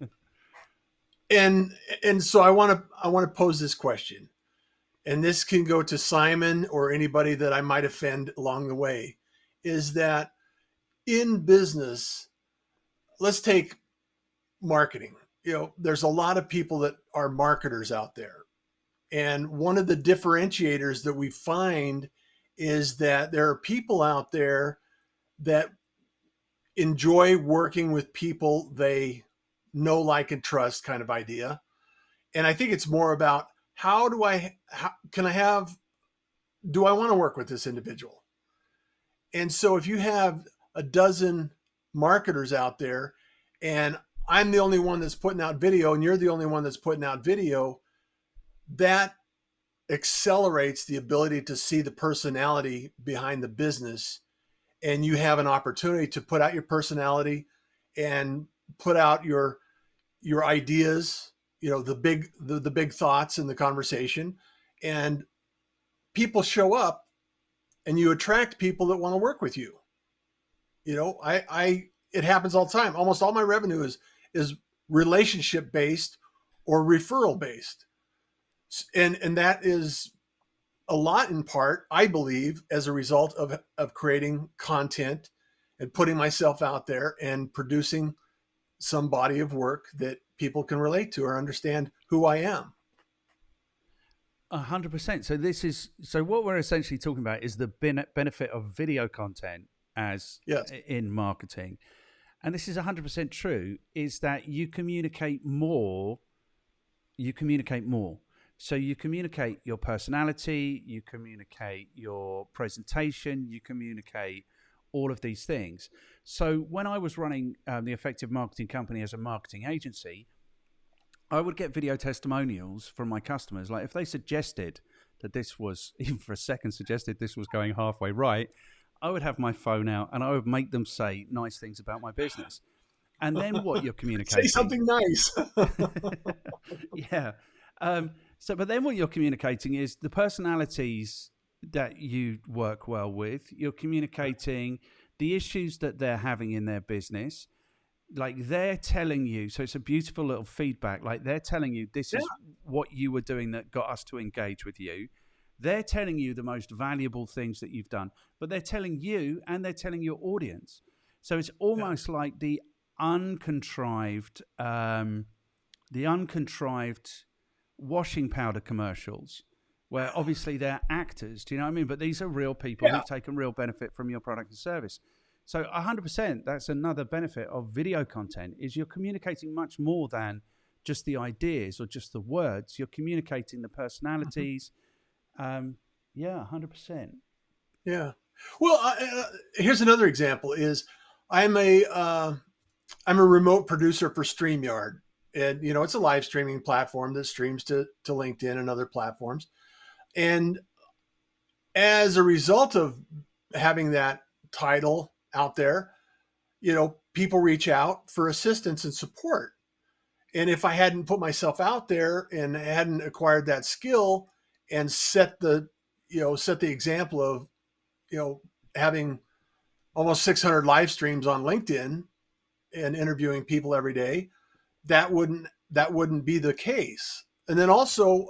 [SPEAKER 2] and so I want to pose this question, and this can go to Simon or anybody that I might offend along the way, is that in business, let's take marketing. There's a lot of people that are marketers out there. And one of the differentiators that we find is that there are people out there that enjoy working with people they know, like, and trust kind of idea. And I think it's more about do I want to work with this individual? And so if you have a dozen marketers out there and I'm the only one that's putting out video and you're the only one that's putting out video, that accelerates the ability to see the personality behind the business. And you have an opportunity to put out your personality and put out your ideas, the big thoughts in the conversation, and people show up and you attract people that want to work with you. It happens all the time. Almost all my revenue is relationship based or referral based. And that is a lot in part, I believe, as a result of creating content and putting myself out there and producing some body of work that people can relate to or understand who I am.
[SPEAKER 1] 100%. So what we're essentially talking about is the benefit of video content in marketing. And this is 100% true, is that you communicate more. So you communicate your personality, you communicate your presentation, you communicate all of these things. So when I was running the Effective Marketing Company as a marketing agency, I would get video testimonials from my customers. Like if they suggested that this was, even for a second, suggested this was going halfway right, I would have my phone out and I would make them say nice things about my business. And then what you're communicating?
[SPEAKER 2] Say something nice.
[SPEAKER 1] Yeah. But then what you're communicating is the personalities that you work well with. You're communicating the issues that they're having in their business. Like they're telling you, so it's a beautiful little feedback. Like they're telling you, this is what you were doing that got us to engage with you. They're telling you the most valuable things that you've done, but they're telling you and they're telling your audience. So it's almost like the uncontrived washing powder commercials, where obviously they're actors. Do you know what I mean? But these are real people who've taken real benefit from your product and service. So 100%, that's another benefit of video content, is you're communicating much more than just the ideas or just the words. You're communicating the personalities. 100%.
[SPEAKER 2] Yeah. Well, here's another example is I'm a remote producer for StreamYard. And, it's a live streaming platform that streams to LinkedIn and other platforms. And as a result of having that title out there, people reach out for assistance and support. And if I hadn't put myself out there and hadn't acquired that skill and set the example of, having almost 600 live streams on LinkedIn and interviewing people every day, that wouldn't be the case. And then also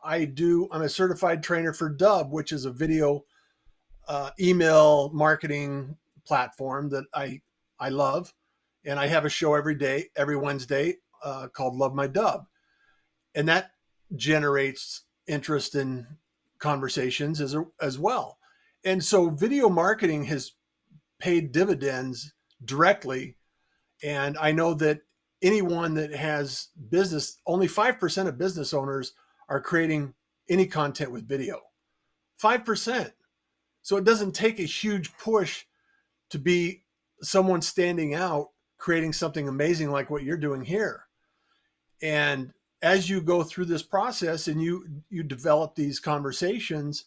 [SPEAKER 2] I'm a certified trainer for Dub, which is a video email marketing platform that I love. And I have a show every Wednesday called Love My Dub. And that generates interest in conversations as well. And so video marketing has paid dividends directly. And I know that anyone that has business, only 5% of business owners are creating any content with video. 5%. So it doesn't take a huge push to be someone standing out, creating something amazing like what you're doing here. And as you go through this process and you develop these conversations,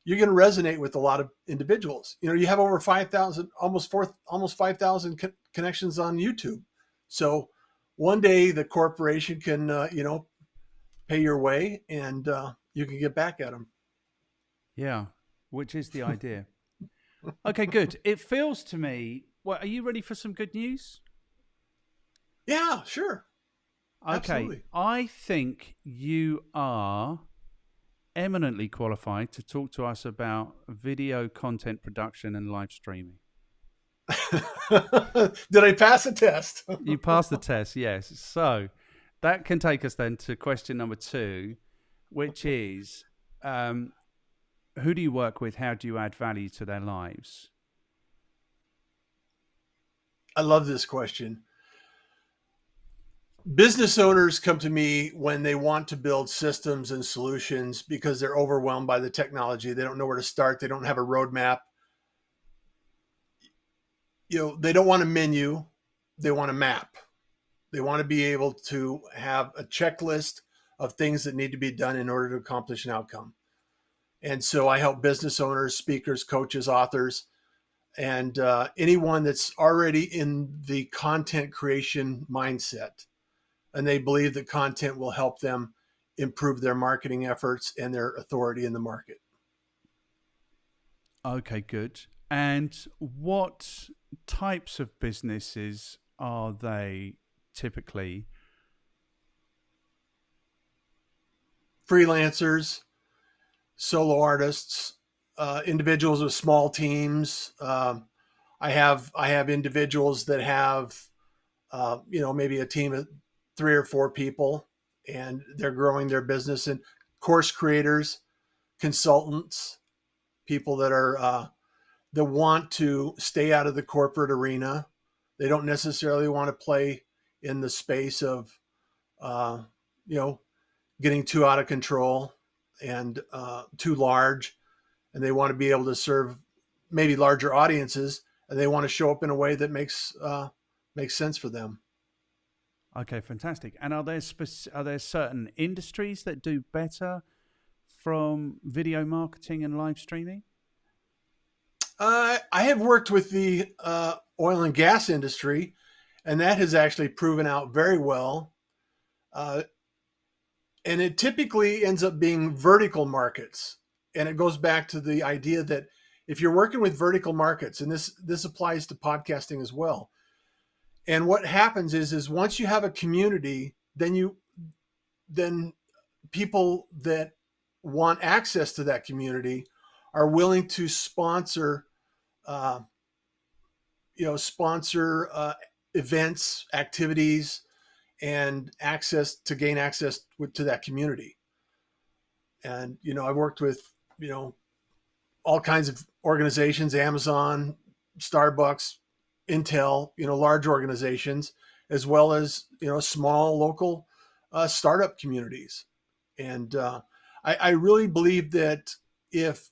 [SPEAKER 2] you're going to resonate with a lot of individuals. You have over 5,000, almost 5,000 connections on YouTube. So one day the corporation can, pay your way and you can get back at them.
[SPEAKER 1] Yeah, which is the idea. Okay, good. It feels to me, are you ready for some good news?
[SPEAKER 2] Yeah, sure.
[SPEAKER 1] Okay.
[SPEAKER 2] Absolutely.
[SPEAKER 1] I think you are eminently qualified to talk to us about video content production and live streaming.
[SPEAKER 2] Did I pass a test?
[SPEAKER 1] You passed the test, yes. So that can take us then to question number 2, which is, who do you work with? How do you add value to their lives?
[SPEAKER 2] I love this question. Business owners come to me when they want to build systems and solutions because they're overwhelmed by the technology. They don't know where to start. They don't have a roadmap. They don't want a menu. They want a map. They want to be able to have a checklist of things that need to be done in order to accomplish an outcome. And so I help business owners, speakers, coaches, authors, and anyone that's already in the content creation mindset. And they believe that content will help them improve their marketing efforts and their authority in the market.
[SPEAKER 1] Okay, good. And what types of businesses are they typically?
[SPEAKER 2] Freelancers, solo artists, individuals with small teams. I have individuals that have, maybe a team of 3 or 4 people, and they're growing their business. And course creators, consultants, people that are that want to stay out of the corporate arena. They don't necessarily want to play in the space of, getting too out of control and too large, and they want to be able to serve maybe larger audiences, and they want to show up in a way that makes sense for them.
[SPEAKER 1] Okay, fantastic. And are there certain industries that do better from video marketing and live streaming?
[SPEAKER 2] I have worked with the oil and gas industry, and that has actually proven out very well. And it typically ends up being vertical markets. And it goes back to the idea that if you're working with vertical markets, and this applies to podcasting as well. And what happens is once you have a community, then people that want access to that community are willing to sponsor events, activities, and gain access to that community. And I've worked with all kinds of organizations: Amazon, Starbucks, Intel, large organizations, as well as small local startup communities. And I really believe that if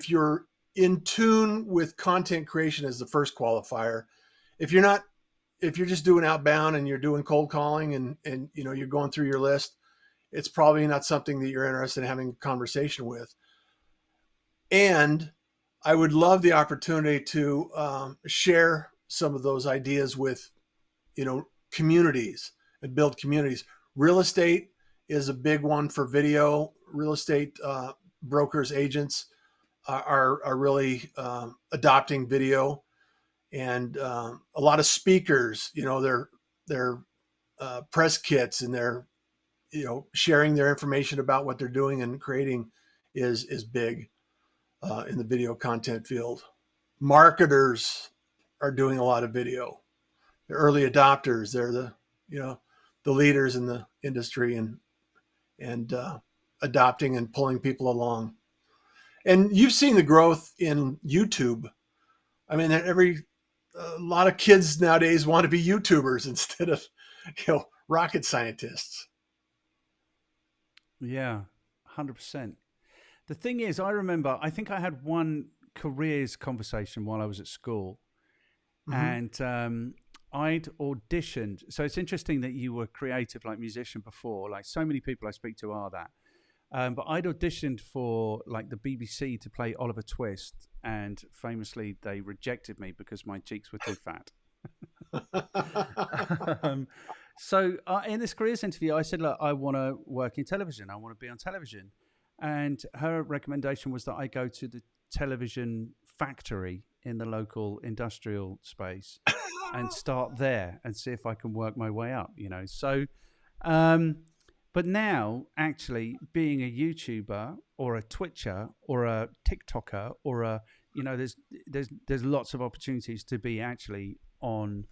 [SPEAKER 2] you're in tune with content creation as the first qualifier, if you're just doing outbound and you're doing cold calling and you're going through your list, it's probably not something that you're interested in having a conversation with. And I would love the opportunity to share some of those ideas with communities and build communities. Real estate is a big one for video. Real estate brokers, agents are really adopting video, and a lot of speakers, their press kits, and they're sharing their information about what they're doing and creating is big in the video content field. Marketers are doing a lot of video. The early adopters, they're the leaders in the industry and adopting and pulling people along. And you've seen the growth in YouTube. I mean, a lot of kids nowadays want to be YouTubers instead of rocket scientists.
[SPEAKER 1] Yeah, 100%. The thing is, I remember, I think I had one careers conversation while I was at school, and I'd auditioned. So it's interesting that you were creative, like musician before. Like so many people I speak to are that. But I'd auditioned for like the BBC to play Oliver Twist, and famously they rejected me because my cheeks were too fat. So in this careers interview, I said, look, I want to work in television. I want to be on television. And her recommendation was that I go to the television factory in the local industrial space and start there and see if I can work my way up, So, but now actually being a YouTuber or a Twitcher or a TikToker or there's lots of opportunities to be actually on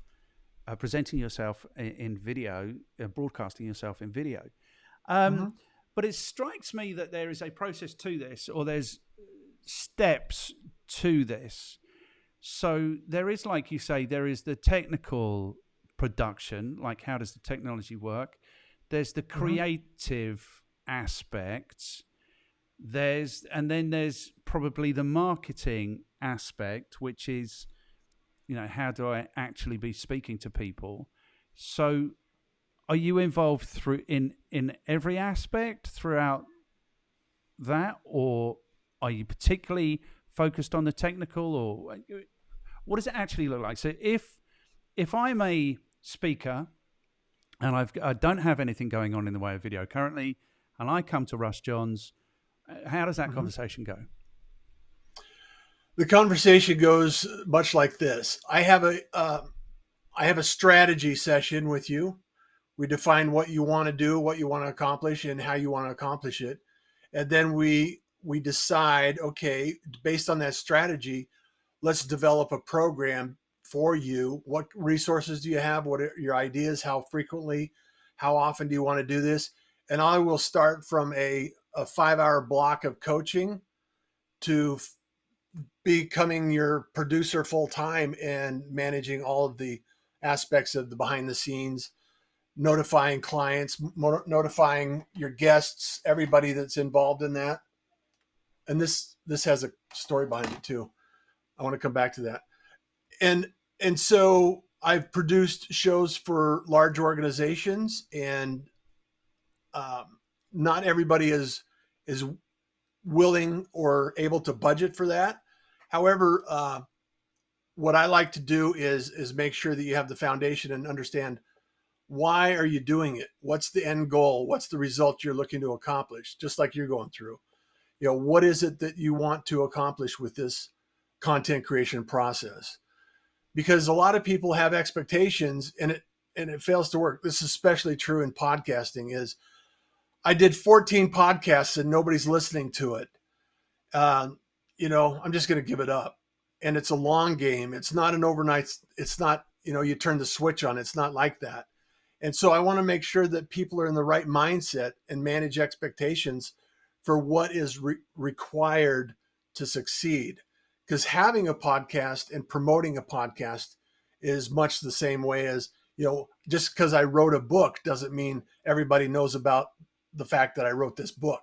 [SPEAKER 1] presenting yourself in video, broadcasting yourself in video. But it strikes me that there is a process to this, or there's steps to this. So there is, like you say, there is the technical production, like how does the technology work? There's the creative aspects. And then there's probably the marketing aspect, which is, how do I actually be speaking to people? So are you involved in every aspect throughout that, or are you particularly focused on the technical, or what does it actually look like? So if I'm a speaker and I don't have anything going on in the way of video currently, and I come to Russ Johns, how does that conversation go?
[SPEAKER 2] The conversation goes much like this. I have a strategy session with you. We define what you want to do, what you want to accomplish, and how you want to accomplish it. And then we decide, okay, based on that strategy, let's develop a program for you. What resources do you have? What are your ideas? How frequently? How often do you want to do this? And I will start from a 5-hour block of coaching to becoming your producer full time and managing all of the aspects of the behind the scenes, notifying clients, notifying your guests, everybody that's involved in that. And this has a story behind it too. I want to come back to that. And so I've produced shows for large organizations, and not everybody is willing or able to budget for that. However, what I like to do is make sure that you have the foundation and understand, why are you doing it? What's the end goal? What's the result you're looking to accomplish? Just like you're going through. What is it that you want to accomplish with this content creation process? Because a lot of people have expectations, and it fails to work. This is especially true in podcasting. Is I did 14 podcasts and nobody's listening to it. I'm just going to give it up. And it's a long game. It's not an overnight. It's not, you turn the switch on. It's not like that. And so I want to make sure that people are in the right mindset and manage expectations for what is required to succeed. Because having a podcast and promoting a podcast is much the same way as, just because I wrote a book doesn't mean everybody knows about the fact that I wrote this book.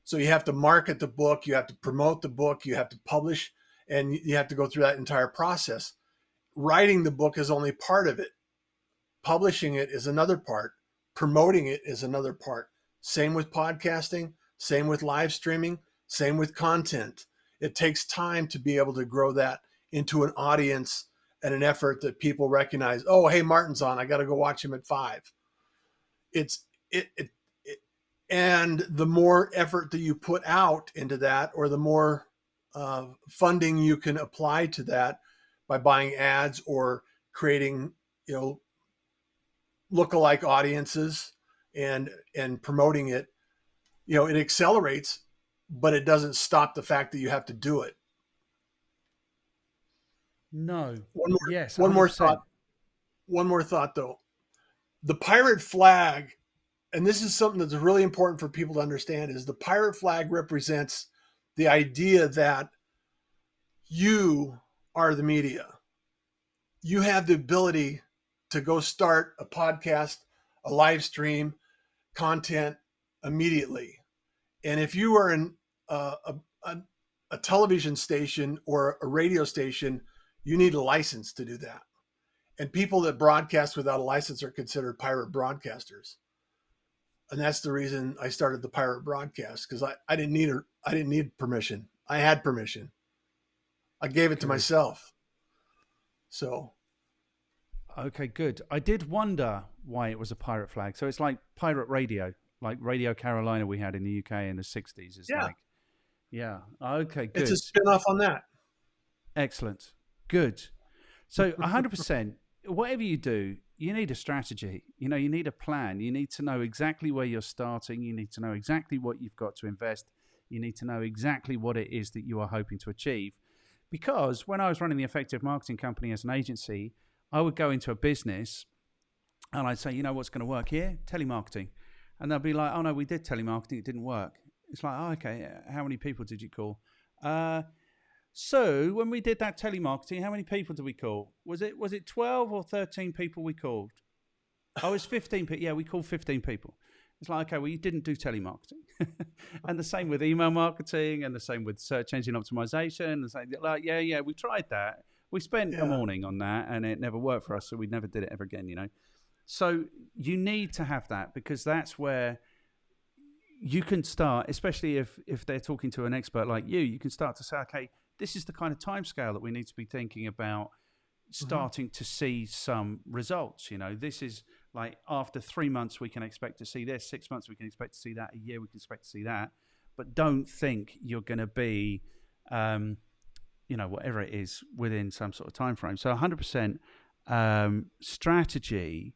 [SPEAKER 2] So you have to market the book, you have to promote the book, you have to publish, and you have to go through that entire process. Writing the book is only part of it. Publishing it is another part. Promoting it is another part. Same with podcasting, same with live streaming, same with content. It takes time to be able to grow that into an audience and an effort that people recognize. Oh, hey, Martin's on. I got to go watch him at 5. And the more effort that you put out into that, or the more funding you can apply to that by buying ads or creating, lookalike audiences and promoting it, it accelerates, but it doesn't stop the fact that you have to do it.
[SPEAKER 1] No. Yes.
[SPEAKER 2] One more thought though. The pirate flag, and this is something that's really important for people to understand, is the pirate flag represents the idea that you are the media. You have the ability to go start a podcast, a live stream, content immediately. And if you are in a television station or a radio station, you need a license to do that. And people that broadcast without a license are considered pirate broadcasters. And that's the reason I started the pirate broadcast, because I didn't need permission. I had permission. I gave it to myself. So.
[SPEAKER 1] Okay, good. I did wonder why it was a pirate flag. So it's like pirate radio, like Radio Carolina we had in the UK in the 60s. It's okay, good.
[SPEAKER 2] It's a spin-off on that.
[SPEAKER 1] Excellent. Good. So 100%, whatever you do, you need a strategy. You need a plan. You need to know exactly where you're starting. You need to know exactly what you've got to invest. You need to know exactly what it is that you are hoping to achieve. Because when I was running the Effective Marketing Company as an agency, I would go into a business and I'd say, what's going to work here? Telemarketing. And they'll be like, oh, no, we did telemarketing. It didn't work. It's like, oh, okay. How many people did you call? So when we did that telemarketing, how many people did we call? Was it 12 or 13 people we called? Oh, it's 15 people. Yeah, we called 15 people. It's like, okay, well, you didn't do telemarketing. And the same with email marketing, and the same with search engine optimization. Yeah, we tried that. We spent a morning on that, and it never worked for us, so we never did it ever again, So you need to have that, because that's where you can start, especially if they're talking to an expert like you can start to say, okay, this is the kind of timescale that we need to be thinking about starting to see some results. This is like after 3 months, we can expect to see this, 6 months, we can expect to see that, a year, we can expect to see that. But don't think you're going to be, whatever it is within some sort of time frame. So 100% strategy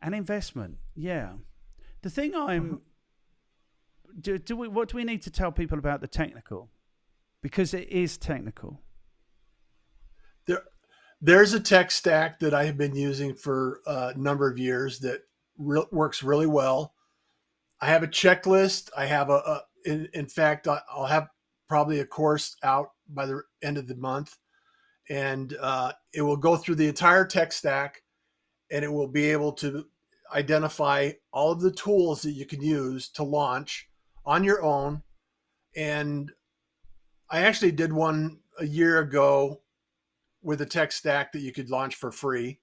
[SPEAKER 1] and investment. Yeah. The thing what do we need to tell people about the technical? Because it is technical.
[SPEAKER 2] There's a tech stack that I have been using for a number of years that works really well. I have a checklist. I have in fact, I'll have probably a course out by the end of the month, and it will go through the entire tech stack, and it will be able to identify all of the tools that you can use to launch on your own. And I actually did one a year ago with a tech stack that you could launch for free.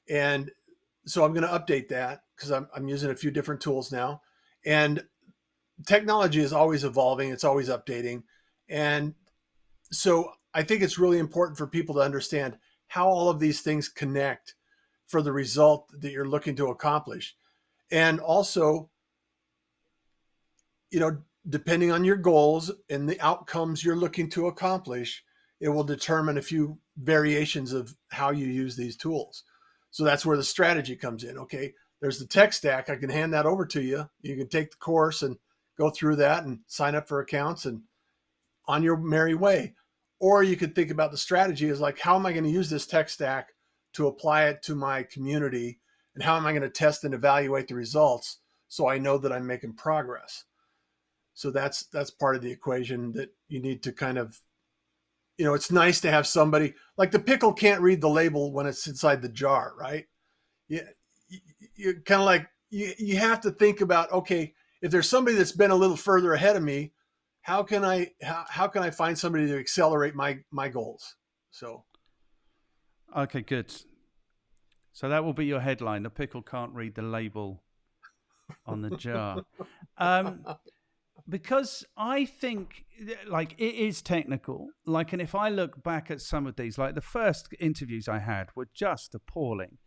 [SPEAKER 2] And so I'm going to update that, because I'm using a few different tools now. And technology is always evolving. It's always updating. And so I think it's really important for people to understand how all of these things connect for the result that you're looking to accomplish. And also, depending on your goals and the outcomes you're looking to accomplish, it will determine a few variations of how you use these tools. So that's where the strategy comes in. Okay, there's the tech stack. I can hand that over to you. You can take the course and go through that and sign up for accounts and on your merry way. Or you could think about the strategy as like, how am I going to use this tech stack to apply it to my community? And how am I going to test and evaluate the results so I know that I'm making progress? So that's part of the equation that you need to kind of, it's nice to have somebody like the pickle can't read the label when it's inside the jar, right? You kind of like, you have to think about, okay, if there's somebody that's been a little further ahead of me, how can I find somebody to accelerate my goals? So.
[SPEAKER 1] Okay, good. So that will be your headline. The pickle can't read the label on the jar. Because I think like it is technical. Like, and if I look back at some of these, like the first interviews I had were just appalling.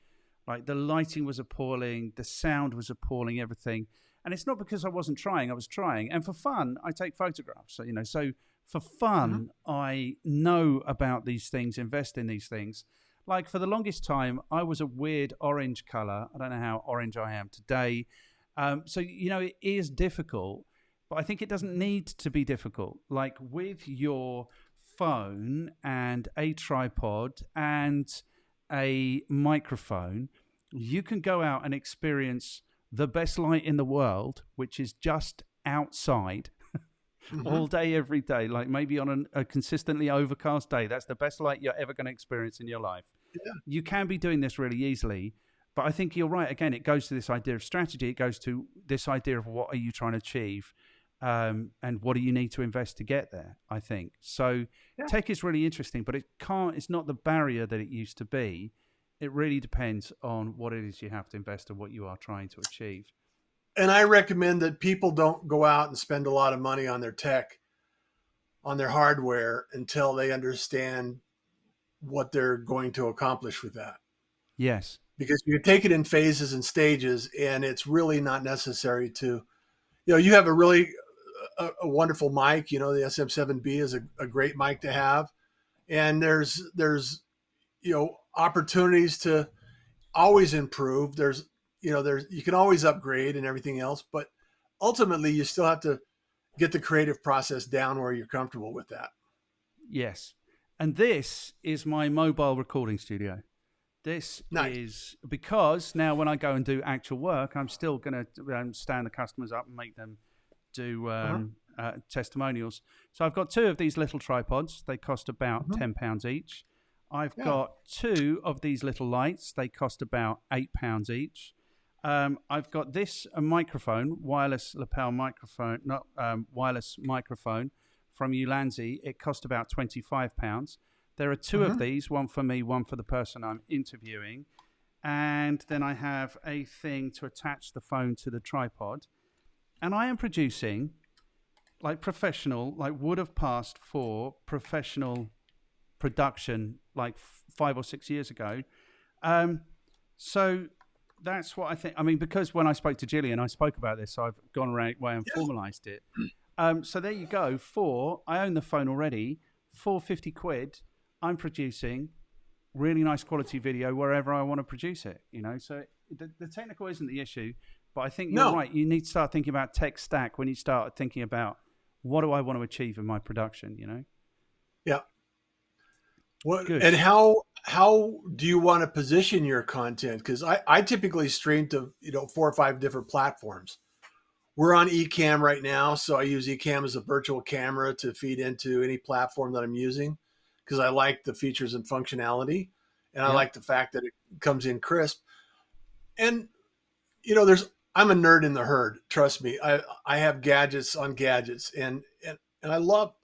[SPEAKER 1] Like the lighting was appalling, the sound was appalling, everything. And it's not because I wasn't trying. I was trying. And for fun, I take photographs. So, so for fun, I know about these things, invest in these things. Like for the longest time, I was a weird orange color. I don't know how orange I am today. So, it is difficult, but I think it doesn't need to be difficult. Like with your phone and a tripod and a microphone, you can go out and experience the best light in the world, which is just outside all day, every day. Like maybe on a consistently overcast day, that's the best light you're ever going to experience in your life. Yeah. You can be doing this really easily, but I think you're right. Again, it goes to this idea of strategy. It goes to this idea of what are you trying to achieve, and what do you need to invest to get there, I think. So tech is really interesting, but it's not the barrier that it used to be. It really depends on what it is you have to invest and what you are trying to achieve.
[SPEAKER 2] And I recommend that people don't go out and spend a lot of money on their tech, on their hardware, until they understand what they're going to accomplish with that.
[SPEAKER 1] Yes.
[SPEAKER 2] Because you take it in phases and stages, and it's really not necessary to, you have a really a wonderful mic, the SM7B is a great mic to have. And there's opportunities to always improve. There's you can always upgrade and everything else, but ultimately you still have to get the creative process down where you're comfortable with that.
[SPEAKER 1] Yes. And this is my mobile recording studio. This is because now when I go and do actual work, I'm still going to stand the customers up and make them do testimonials. So I've got 2 of these little tripods. They cost about £10 each. I've got 2 of these little lights. They cost about £8 each. I've got this microphone, wireless lapel microphone, not wireless microphone from Ulanzi. It cost about £25. There are 2 of these, one for me, one for the person I'm interviewing. And then I have a thing to attach the phone to the tripod. And I am producing like professional, like would have passed for professional production like 5 or 6 years ago. So that's what I think. I mean, because when I spoke to Gillian, I spoke about this, so I've gone away and formalized it. So there you go. I own the phone already. £450. I'm producing really nice quality video wherever I want to produce it. So the technical isn't the issue, but I think you're right. You need to start thinking about tech stack when you start thinking about what do I want to achieve in my production.
[SPEAKER 2] Yeah. And how do you want to position your content? Because I typically stream to 4 or 5 different platforms. We're on Ecamm right now, so I use Ecamm as a virtual camera to feed into any platform that I'm using because I like the features and functionality, and I like the fact that it comes in crisp. And I'm a nerd in the herd. Trust me, I have gadgets on gadgets, and I love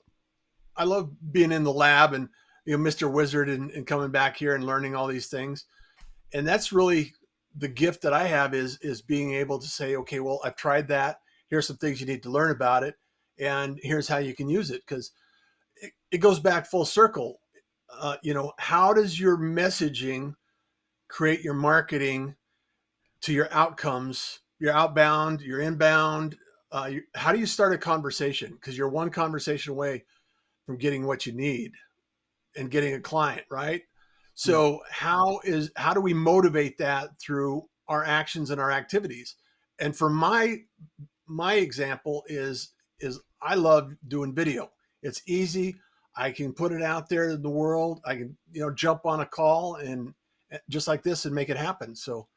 [SPEAKER 2] being in the lab and Mr. Wizard and coming back here and learning all these things. And that's really the gift that I have is being able to say, okay, well, I've tried that. here's some things you need to learn about it, and here's how you can use it. Because it goes back full circle. How does your messaging create your marketing to your outcomes, your outbound, your inbound? How do you start a conversation? Because you're one conversation away from getting what you need and getting a client, right?
[SPEAKER 1] Yeah.
[SPEAKER 2] So how do we motivate that through our actions and our activities? And for my example is I love doing video. It's easy. I can put it out there in the world. I can, jump on a call and just like this and make it happen. So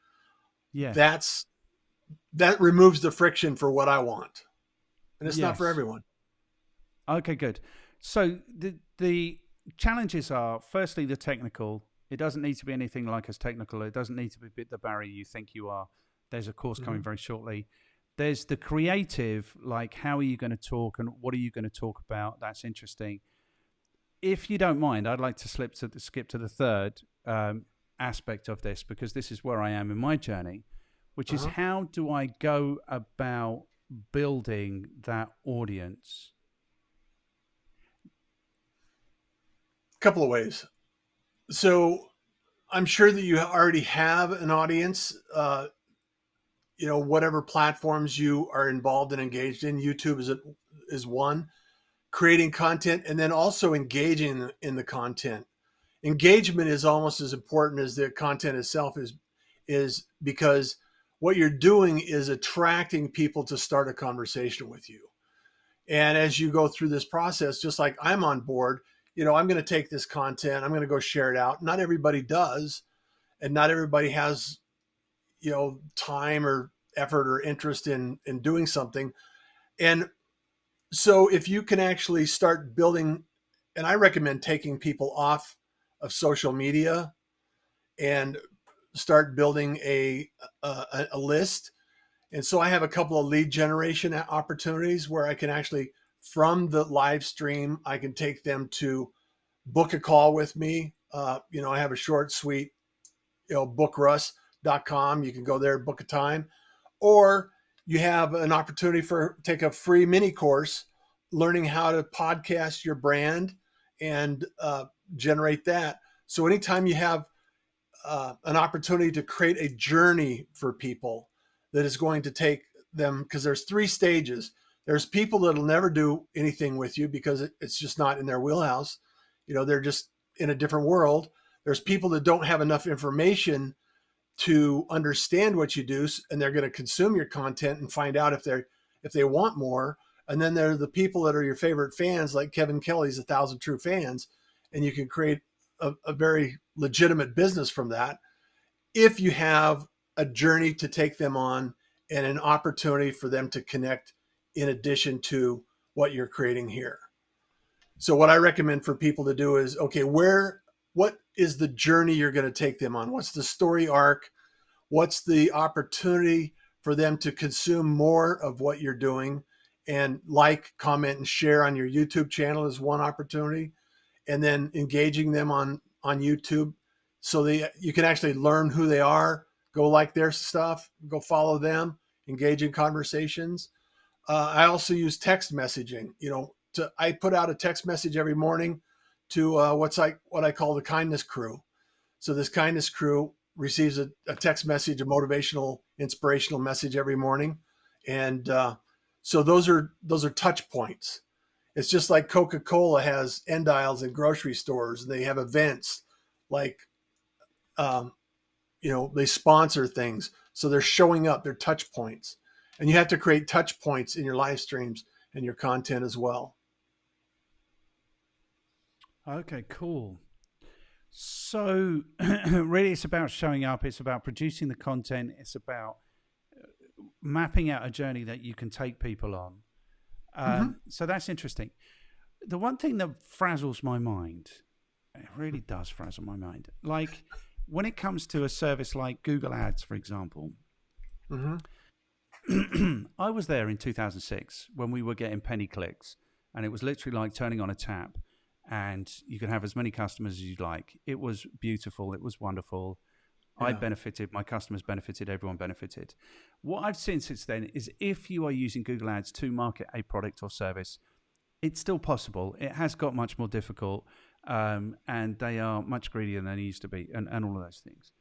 [SPEAKER 1] Yes.
[SPEAKER 2] that removes the friction for what I want. And it's not for
[SPEAKER 1] Yes.
[SPEAKER 2] everyone.
[SPEAKER 1] Okay, good. So the challenges are, firstly, the technical. It doesn't need to be anything like as technical. It doesn't need to be the barrier you think you are. There's a course coming very shortly. There's the creative, like how are you going to talk and what are you going to talk about? That's interesting. If you don't mind, I'd like to skip to the third aspect of this, because this is where I am in my journey, which is how do I go about building that audience?
[SPEAKER 2] A couple of ways. So I'm sure that you already have an audience, whatever platforms you are involved and engaged in. YouTube is one. Creating content and then also engaging in the content. Engagement is almost as important as the content itself is because what you're doing is attracting people to start a conversation with you. And as you go through this process, just like I'm on board, I'm going to take this content, I'm going to go share it out. Not everybody does, and not everybody has, time or effort or interest in doing something. And so if you can actually start building, and I recommend taking people off of social media and start building a list. And so I have a couple of lead generation opportunities where I can actually, from the live stream, I can take them to book a call with me. I have a short, sweet, bookruss.com. You can go there, book a time, or you have an opportunity take a free mini course learning how to podcast your brand and generate that. So anytime you have an opportunity to create a journey for people that is going to take them, because there's 3 stages. There's people that'll never do anything with you because it's just not in their wheelhouse. They're just in a different world. There's people that don't have enough information to understand what you do, and they're going to consume your content and find out if they want more. And then there are the people that are your favorite fans, like Kevin Kelly's 1,000 True Fans, and you can create a very legitimate business from that if you have a journey to take them on and an opportunity for them to connect in addition to what you're creating here. So what I recommend for people to do is, okay, what is the journey you're going to take them on? What's the story arc? What's the opportunity for them to consume more of what you're doing? And like, comment, and share on your YouTube channel is one opportunity. And then engaging them on YouTube so you can actually learn who they are, go like their stuff, go follow them, engage in conversations. I also use text messaging. I put out a text message every morning to what I call the kindness crew. So this kindness crew receives a text message, a motivational, inspirational message every morning. And so those are touch points. It's just like Coca-Cola has end aisles in grocery stores, and they have events like, they sponsor things. So they're showing up, they're touch points. And you have to create touch points in your live streams and your content as well.
[SPEAKER 1] Okay, cool. So really it's about showing up. It's about producing the content. It's about mapping out a journey that you can take people on. So that's interesting. The one thing that frazzles my mind, it really does frazzle my mind. Like when it comes to a service like Google Ads, for example, I was there in 2006 when we were getting penny clicks, and it was literally like turning on a tap and you could have as many customers as you'd like. It was beautiful. It was wonderful. I benefited, my customers benefited, everyone benefited. What I've seen since then is if you are using Google Ads to market a product or service, it's still possible. It has got much more difficult, and they are much greedier than they used to be, and all of those things.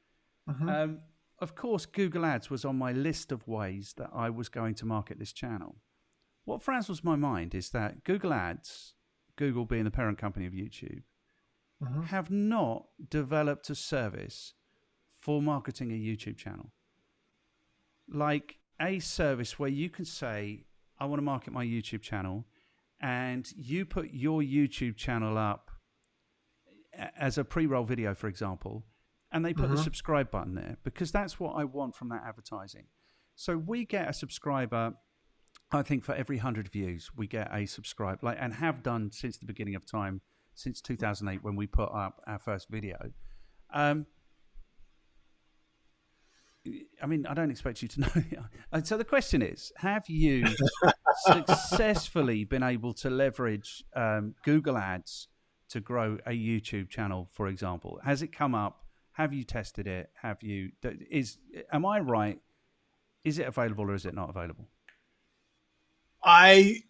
[SPEAKER 1] Of course, Google Ads was on my list of ways that I was going to market this channel. What frazzles my mind is that Google Ads, Google being the parent company of YouTube, have not developed a service for marketing a YouTube channel. Like a service where you can say, I want to market my YouTube channel, and you put your YouTube channel up as a pre-roll video, for example, and they put the subscribe button there, because that's what I want from that advertising. So we get a subscriber, I think for every 100 views, we get a subscribe, and have done since the beginning of time, since 2008 when we put up our first video. I mean, I don't expect you to know. And so the question is, have you successfully been able to leverage Google Ads to grow a YouTube channel, for example? Has it come up? Have you tested it? Am I right? Is it available or is it not available?
[SPEAKER 2] I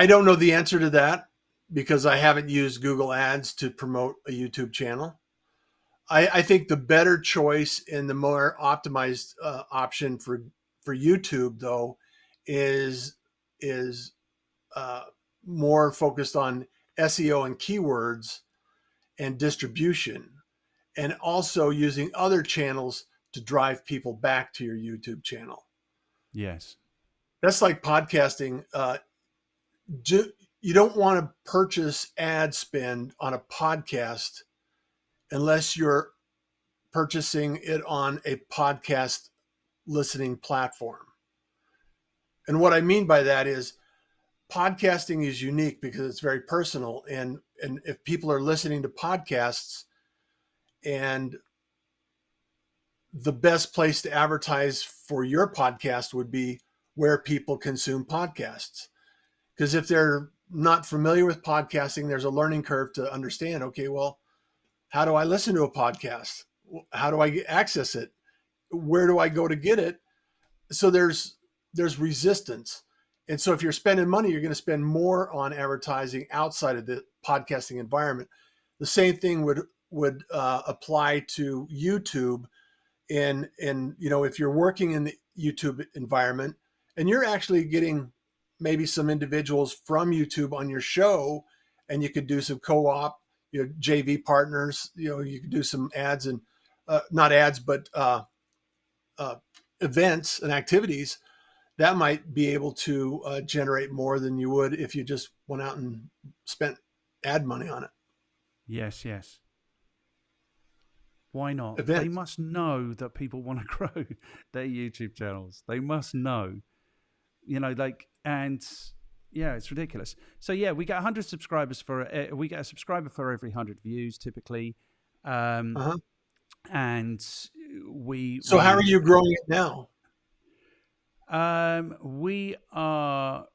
[SPEAKER 2] don't know the answer to that because I haven't used Google Ads to promote a YouTube channel. I think the better choice and the more optimized option for YouTube, though, is more focused on SEO and keywords and distribution, and also using other channels to drive people back to your YouTube channel.
[SPEAKER 1] Yes.
[SPEAKER 2] That's like podcasting. You don't want to purchase ad spend on a podcast unless you're purchasing it on a podcast listening platform. And what I mean by that is podcasting is unique because it's very personal. And if people are listening to podcasts, and the best place to advertise for your podcast would be where people consume podcasts. Because if they're not familiar with podcasting, there's a learning curve to understand, okay, well, how do I listen to a podcast? How do I access it? Where do I go to get it? So there's resistance. And so if you're spending money, you're going to spend more on advertising outside of the podcasting environment. The same thing would apply to YouTube. And if you're working in the YouTube environment and you're actually getting maybe some individuals from YouTube on your show, and you could do some co-op, JV partners, you could do some ads and not ads, but events and activities that might be able to generate more than you would if you just went out and spent ad money on it.
[SPEAKER 1] Yes. Why not?
[SPEAKER 2] Events.
[SPEAKER 1] They must know that people want to grow their YouTube channels. They must know, and yeah, it's ridiculous. So yeah, we get 100 subscribers we get a subscriber for every 100 views typically. And
[SPEAKER 2] So how are you growing it now?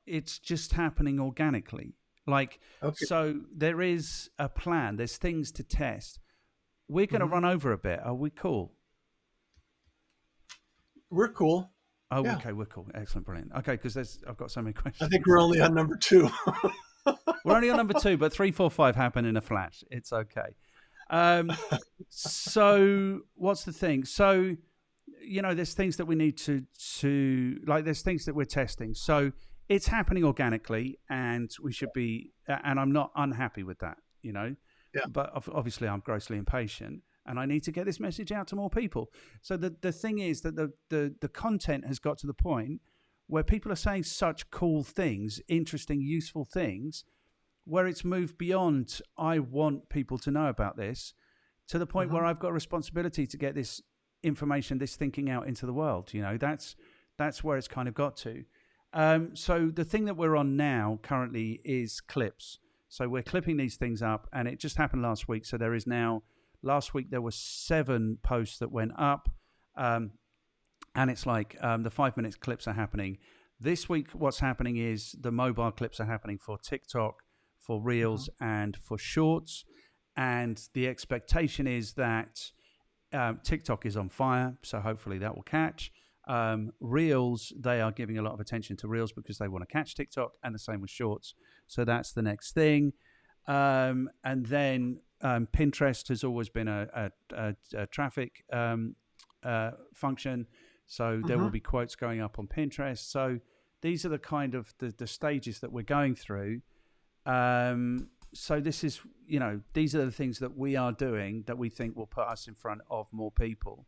[SPEAKER 1] It's just happening organically. So there is a plan. There's things to test. We're going to run over a bit. Are we cool?
[SPEAKER 2] We're cool.
[SPEAKER 1] Oh, yeah. Okay, we're cool. Excellent, brilliant. Okay, because I've got so many questions.
[SPEAKER 2] I think we're only on number 2.
[SPEAKER 1] We're only on number 2, but 3, 4, 5 happen in a flash. It's okay. So what's the thing? So, there's things that we need to there's things that we're testing. So it's happening organically, and we should be, and I'm not unhappy with that, Yeah. But obviously I'm grossly impatient, and I need to get this message out to more people. So the thing is that the content has got to the point where people are saying such cool things, interesting, useful things, where it's moved beyond, I want people to know about this, to the point where I've got a responsibility to get this information, this thinking out into the world. That's where it's kind of got to. So the thing that we're on now currently is clips. So we're clipping these things up, and it just happened last week. So there is now, last week there were 7 posts that went up, and it's the 5-minute clips are happening. This week what's happening is the mobile clips are happening for TikTok, for Reels, and for Shorts. And the expectation is that TikTok is on fire, so hopefully that will catch. Reels, they are giving a lot of attention to Reels because they want to catch TikTok, and the same with Shorts. So that's the next thing. And then Pinterest has always been a traffic function. So there will be quotes going up on Pinterest. So these are the kind of the stages that we're going through. So this is, these are the things that we are doing that we think will put us in front of more people.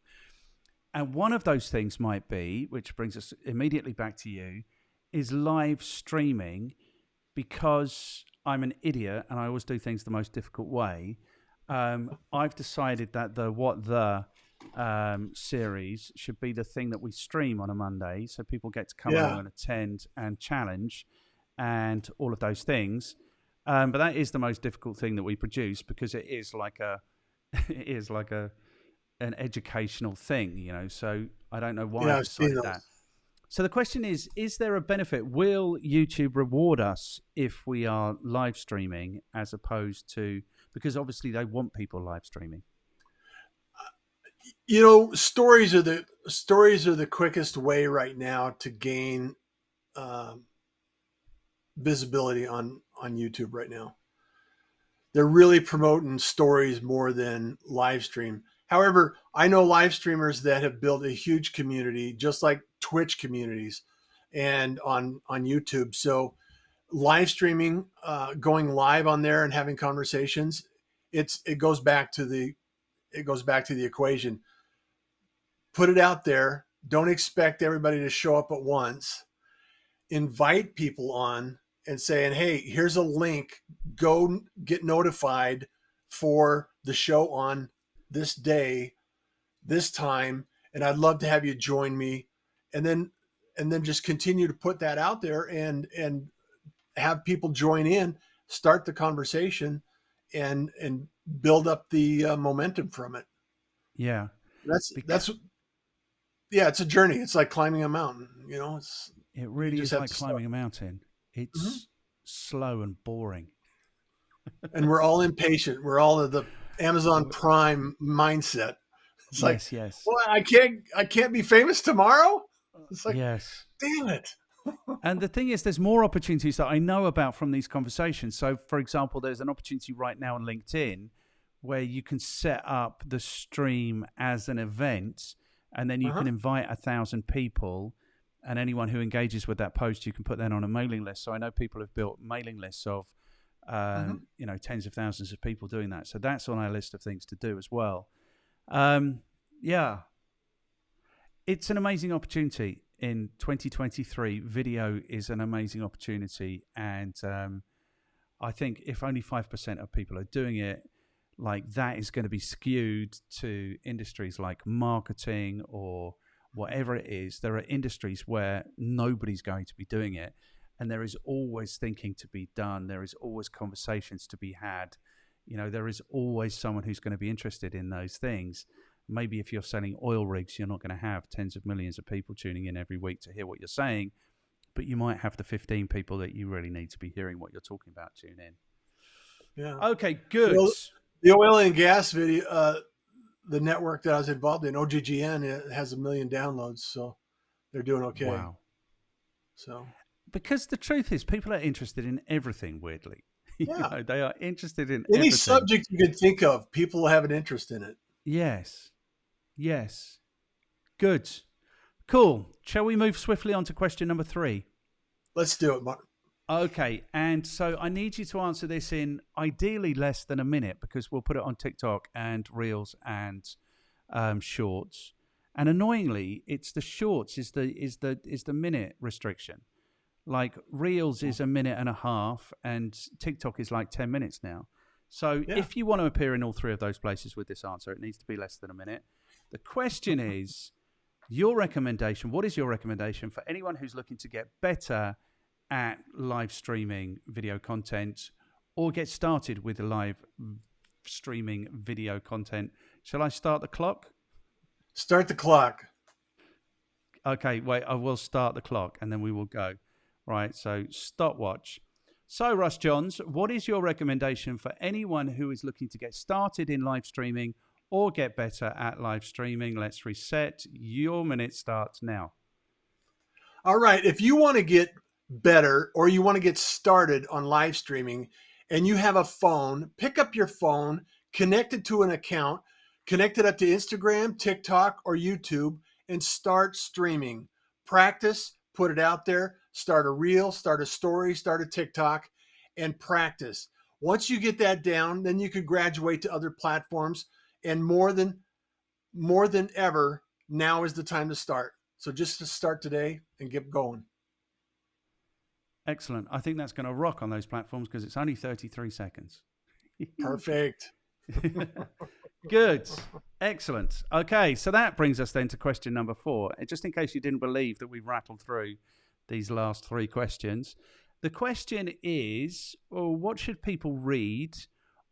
[SPEAKER 1] And one of those things might be, which brings us immediately back to you, is live streaming, because I'm an idiot and I always do things the most difficult way. I've decided that the series should be the thing that we stream on a Monday, so people get to come along and attend and challenge and all of those things. But that is the most difficult thing that we produce, because it is like an educational thing, so I don't know why I decided that. So the question is there a benefit? Will YouTube reward us if we are live streaming, as opposed to, because obviously they want people live streaming?
[SPEAKER 2] Stories are the quickest way right now to gain visibility on YouTube right now. They're really promoting stories more than live stream. However, I know live streamers that have built a huge community, just like Twitch communities and on YouTube. So live streaming, going live on there and having conversations, it goes back to the equation. Put it out there. Don't expect everybody to show up at once. Invite people on and saying, hey, here's a link. Go get notified for the show on this day, this time, and I'd love to have you join me. And then just continue to put that out there and have people join in, start the conversation, and build up the momentum from it.
[SPEAKER 1] Yeah.
[SPEAKER 2] It's a journey. It's like climbing a mountain,
[SPEAKER 1] it really is like climbing a mountain. It's slow and boring.
[SPEAKER 2] And we're all impatient. We're all of the Amazon Prime mindset. It's
[SPEAKER 1] yes.
[SPEAKER 2] Well, I can't be famous tomorrow. It's like,
[SPEAKER 1] yes,
[SPEAKER 2] damn it.
[SPEAKER 1] And the thing is, there's more opportunities that I know about from these conversations. So, for example, there's an opportunity right now on LinkedIn where you can set up the stream as an event, and then you can invite 1,000 people, and anyone who engages with that post, you can put them on a mailing list. So I know people have built mailing lists of, tens of thousands of people doing that. So that's on our list of things to do as well. It's an amazing opportunity. In 2023, video is an amazing opportunity. And I think if only 5% of people are doing it, like that is going to be skewed to industries like marketing or whatever it is. There are industries where nobody's going to be doing it. And there is always thinking to be done. There is always conversations to be had. There is always someone who's going to be interested in those things. Maybe if you're selling oil rigs, you're not going to have tens of millions of people tuning in every week to hear what you're saying, but you might have the 15 people that you really need to be hearing what you're talking about tune in.
[SPEAKER 2] Yeah.
[SPEAKER 1] Okay, good.
[SPEAKER 2] Well, the oil and gas video, the network that I was involved in, OGGN, it has 1 million downloads, so they're doing okay.
[SPEAKER 1] Wow.
[SPEAKER 2] So,
[SPEAKER 1] because the truth is, people are interested in everything. Weirdly, they are interested in
[SPEAKER 2] any
[SPEAKER 1] everything.
[SPEAKER 2] subject you can think of. People have an interest in it.
[SPEAKER 1] Yes. Good. Cool. Shall we move swiftly on to question number 3?
[SPEAKER 2] Let's do it, Mark.
[SPEAKER 1] Okay, and so I need you to answer this in ideally less than a minute, because we'll put it on TikTok and Reels and Shorts. And annoyingly, it's the Shorts is the minute restriction. Like Reels is 1.5 minutes, and TikTok is like 10 minutes now. So if you want to appear in all 3 of those places with this answer, it needs to be less than a minute. The question is, your recommendation. What is your recommendation for anyone who's looking to get better at live streaming video content or get started with live streaming video content? Shall I start the clock?
[SPEAKER 2] Start the clock.
[SPEAKER 1] Okay, wait, I will start the clock and then we will go. Right, so stopwatch. So, Russ Johns, what is your recommendation for anyone who is looking to get started in live streaming or get better at live streaming. Let's reset. Your minute starts now.
[SPEAKER 2] All right. If you want to get better or you want to get started on live streaming and you have a phone, pick up your phone, connect it to an account, connect it up to Instagram, TikTok, or YouTube, and start streaming. Practice, put it out there, start a reel, start a story, start a TikTok, and practice. Once you get that down, then you can graduate to other platforms. And more than ever, now is the time to start. So just to start today and get going.
[SPEAKER 1] Excellent. I think that's going to rock on those platforms because it's only 33 seconds.
[SPEAKER 2] Perfect.
[SPEAKER 1] Good. Excellent. Okay, so that brings us then to question number 4. Just in case you didn't believe that we've rattled through these last 3 questions. The question is, what should people read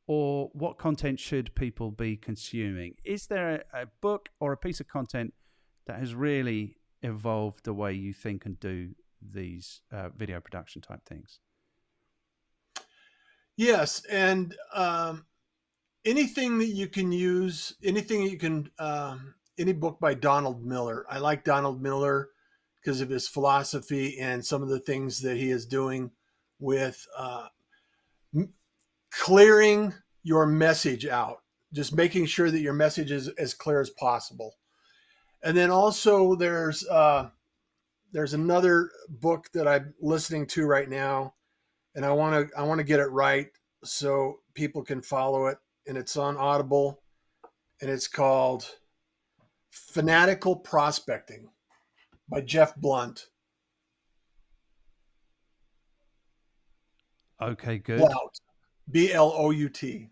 [SPEAKER 1] or what content should people be consuming? Is there a book or a piece of content that has really evolved the way you think and do these video production type things?
[SPEAKER 2] Yes, and anything that you can use, any book by Donald Miller. I like Donald Miller because of his philosophy and some of the things that he is doing with clearing your message out, just making sure that your message is as clear as possible. And then also there's another book that I'm listening to right now, and I want to get it right so people can follow it, and it's on Audible, and it's called Fanatical Prospecting by Jeff Blunt.
[SPEAKER 1] Okay, good.
[SPEAKER 2] Blount. B-L-O-U-T.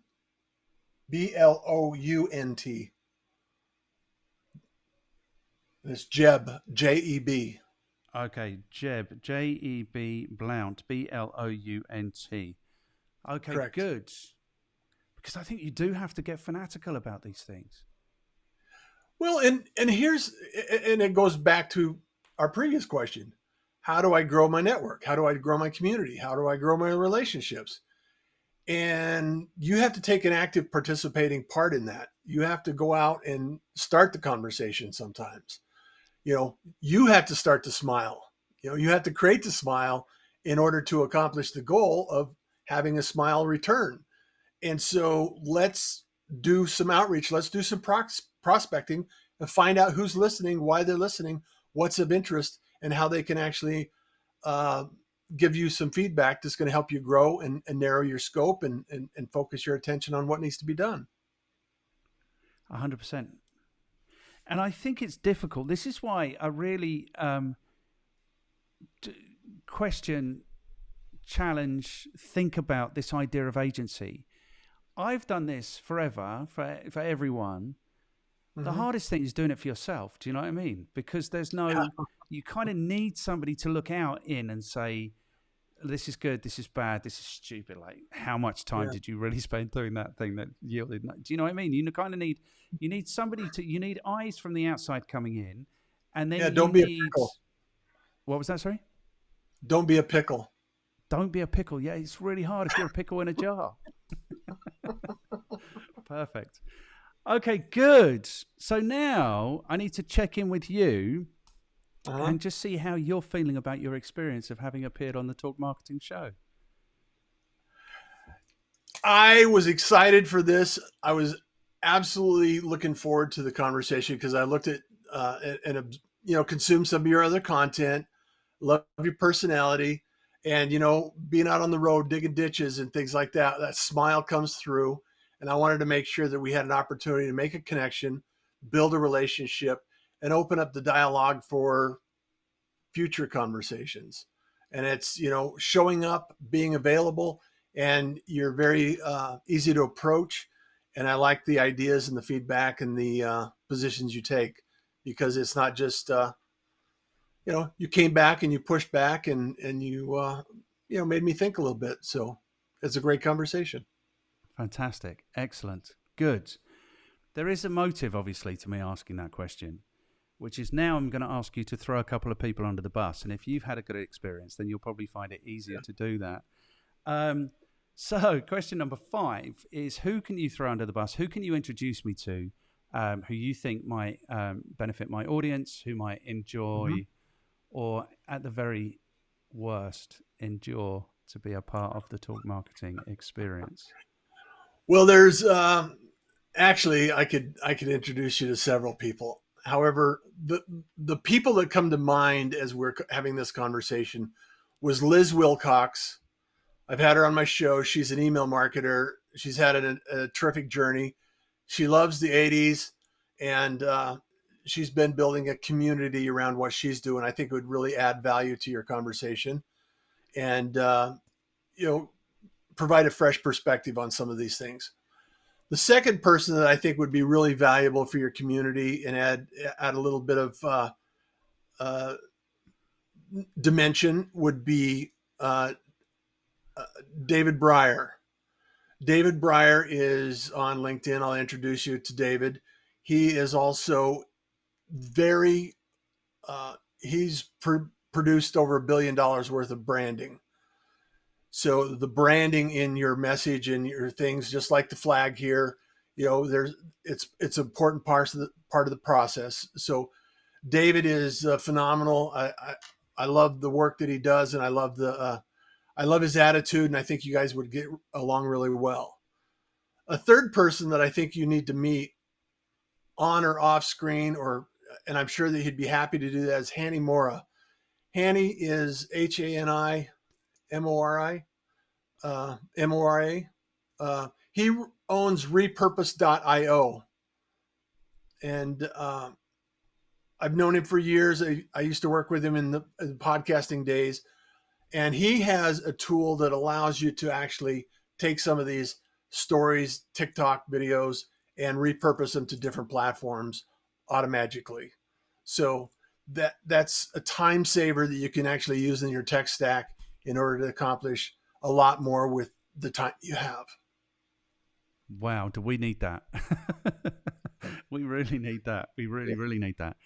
[SPEAKER 2] B-L-O-U-N-T. It's Jeb, J-E-B.
[SPEAKER 1] Okay, Jeb, J-E-B, Blount, B-L-O-U-N-T. Okay,
[SPEAKER 2] Correct.
[SPEAKER 1] Good. Because I think you do have to get fanatical about these things.
[SPEAKER 2] Well, and it goes back to our previous question. How do I grow my network? How do I grow my community? How do I grow my relationships? And you have to take an active participating part in that. You have to go out and start the conversation sometimes. You have to start to smile. You have to create the smile in order to accomplish the goal of having a smile return. And so let's do some outreach. Let's do some prospecting and find out who's listening, why they're listening, what's of interest, and how they can actually give you some feedback that's going to help you grow and narrow your scope and focus your attention on what needs to be done.
[SPEAKER 1] 100%. And I think it's difficult. This is why I really question, challenge, think about this idea of agency. I've done this forever for everyone. Mm-hmm. The hardest thing is doing it for yourself. Do you know what I mean? Because you kind of need somebody to look out in and say, this is good, this is bad, this is stupid. Like, how much time did you really spend doing that thing that yielded? Do you know what I mean? You kind of need somebody you need eyes from the outside coming in, and then
[SPEAKER 2] don't be a pickle.
[SPEAKER 1] What was that? Sorry.
[SPEAKER 2] Don't be a pickle.
[SPEAKER 1] Don't be a pickle. Yeah, it's really hard if you're a pickle in a jar. Perfect. Okay, good. So now I need to check in with you. And just see how you're feeling about your experience of having appeared on the Talk Marketing Show.
[SPEAKER 2] I was excited for this. I was absolutely looking forward to the conversation because I looked at and consumed some of your other content, love your personality, and being out on the road digging ditches and things like that. That smile comes through, and I wanted to make sure that we had an opportunity to make a connection, build a relationship, and open up the dialogue for future conversations. And it's, showing up, being available, and you're very easy to approach. And I like the ideas and the feedback and the positions you take, because it's not just, you came back and you pushed back and you, made me think a little bit. So it's a great conversation.
[SPEAKER 1] Fantastic. Excellent. Good. There is a motive, obviously, to me asking that question, which is now I'm going to ask you to throw a couple of people under the bus. And if you've had a good experience, then you'll probably find it easier to do that. So, question number 5 is, who can you throw under the bus? Who can you introduce me to, who you think might benefit my audience, who might enjoy, or at the very worst, endure to be a part of the Talk Marketing experience?
[SPEAKER 2] Well, there's actually I could introduce you to several people. However, the people that come to mind as we're having this conversation was Liz Wilcox. I've had her on my show. She's an email marketer. She's had a terrific journey. She loves the 80s, and she's been building a community around what she's doing. I think it would really add value to your conversation, and provide a fresh perspective on some of these things. The second person that I think would be really valuable for your community and add a little bit of dimension would be David Breyer. David Breyer is on LinkedIn. I'll introduce you to David. He is also very, he's produced over $1 billion worth of branding. So the branding in your message and your things, just like the flag here, it's an important part of the process. So David is phenomenal. I love the work that he does, and I love his attitude, and I think you guys would get along really well. A third person that I think you need to meet on or off screen, and I'm sure that he'd be happy to do that, is Hanny Mora. Hanny is HANI MORA. He owns repurpose.io. And I've known him for years. I used to work with him in the podcasting days. And he has a tool that allows you to actually take some of these stories, TikTok videos, and repurpose them to different platforms automatically. So that's a time saver that you can actually use in your tech stack in order to accomplish a lot more with the time you have.
[SPEAKER 1] Wow, do we need that? We really need that. We really need that.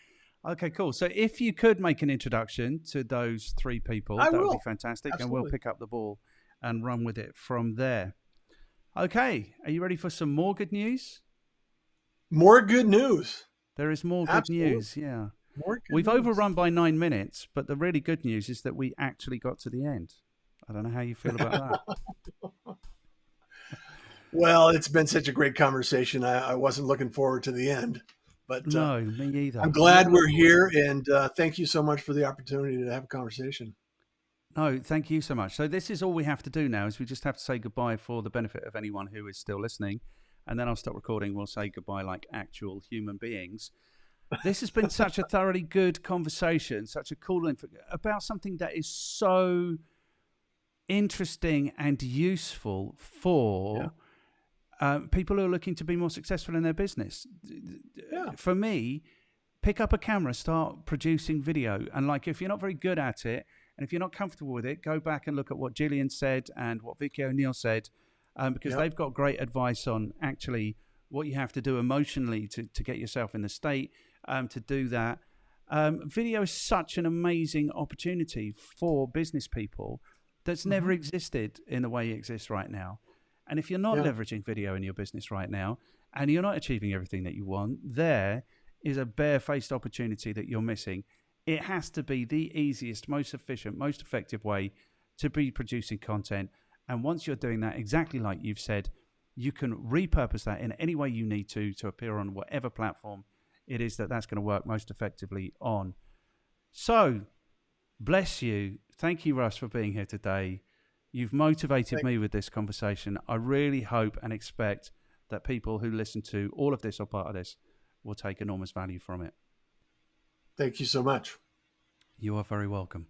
[SPEAKER 1] Okay, cool. So if you could make an introduction to those 3 people, that would be fantastic. Absolutely. And we'll pick up the ball and run with it from there. Okay, are you ready for some more good news?
[SPEAKER 2] More good news.
[SPEAKER 1] There is more good news, yeah. We've overrun by 9 minutes, but the really good news is that we actually got to the end. I don't know how you feel about that.
[SPEAKER 2] Well, it's been such a great conversation. I wasn't looking forward to the end, but
[SPEAKER 1] no, me either.
[SPEAKER 2] I'm glad we're here, and thank you so much for the opportunity to have a conversation.
[SPEAKER 1] No, thank you so much. So this is all we have to do now, is we just have to say goodbye for the benefit of anyone who is still listening, and then I'll stop recording. We'll say goodbye like actual human beings. This has been such a thoroughly good conversation, such a cool info about something that is so interesting and useful for people who are looking to be more successful in their business. For me, pick up a camera, start producing video. And like, if you're not very good at it, and if you're not comfortable with it, go back and look at what Gillian said and what Vicky O'Neill said, because they've got great advice on actually what you have to do emotionally to get yourself in the state to do that. Video is such an amazing opportunity for business people that's never existed in the way it exists right now. And if you're not leveraging video in your business right now, and you're not achieving everything that you want, there is a barefaced opportunity that you're missing. It has to be the easiest, most efficient, most effective way to be producing content. And once you're doing that, exactly like you've said, you can repurpose that in any way you need to appear on whatever platform it is that's going to work most effectively on. So, bless you. Thank you, Russ, for being here today. You've motivated me with this conversation. I really hope and expect that people who listen to all of this or part of this will take enormous value from it.
[SPEAKER 2] Thank you so much.
[SPEAKER 1] You are very welcome.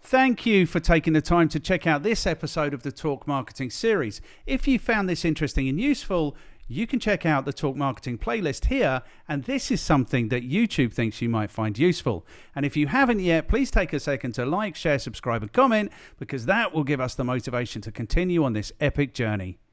[SPEAKER 1] Thank you for taking the time to check out this episode of the Talk Marketing series. If you found this interesting and useful, you can check out the Talk Marketing playlist here, and this is something that YouTube thinks you might find useful. And if you haven't yet, please take a second to like, share, subscribe, and comment, because that will give us the motivation to continue on this epic journey.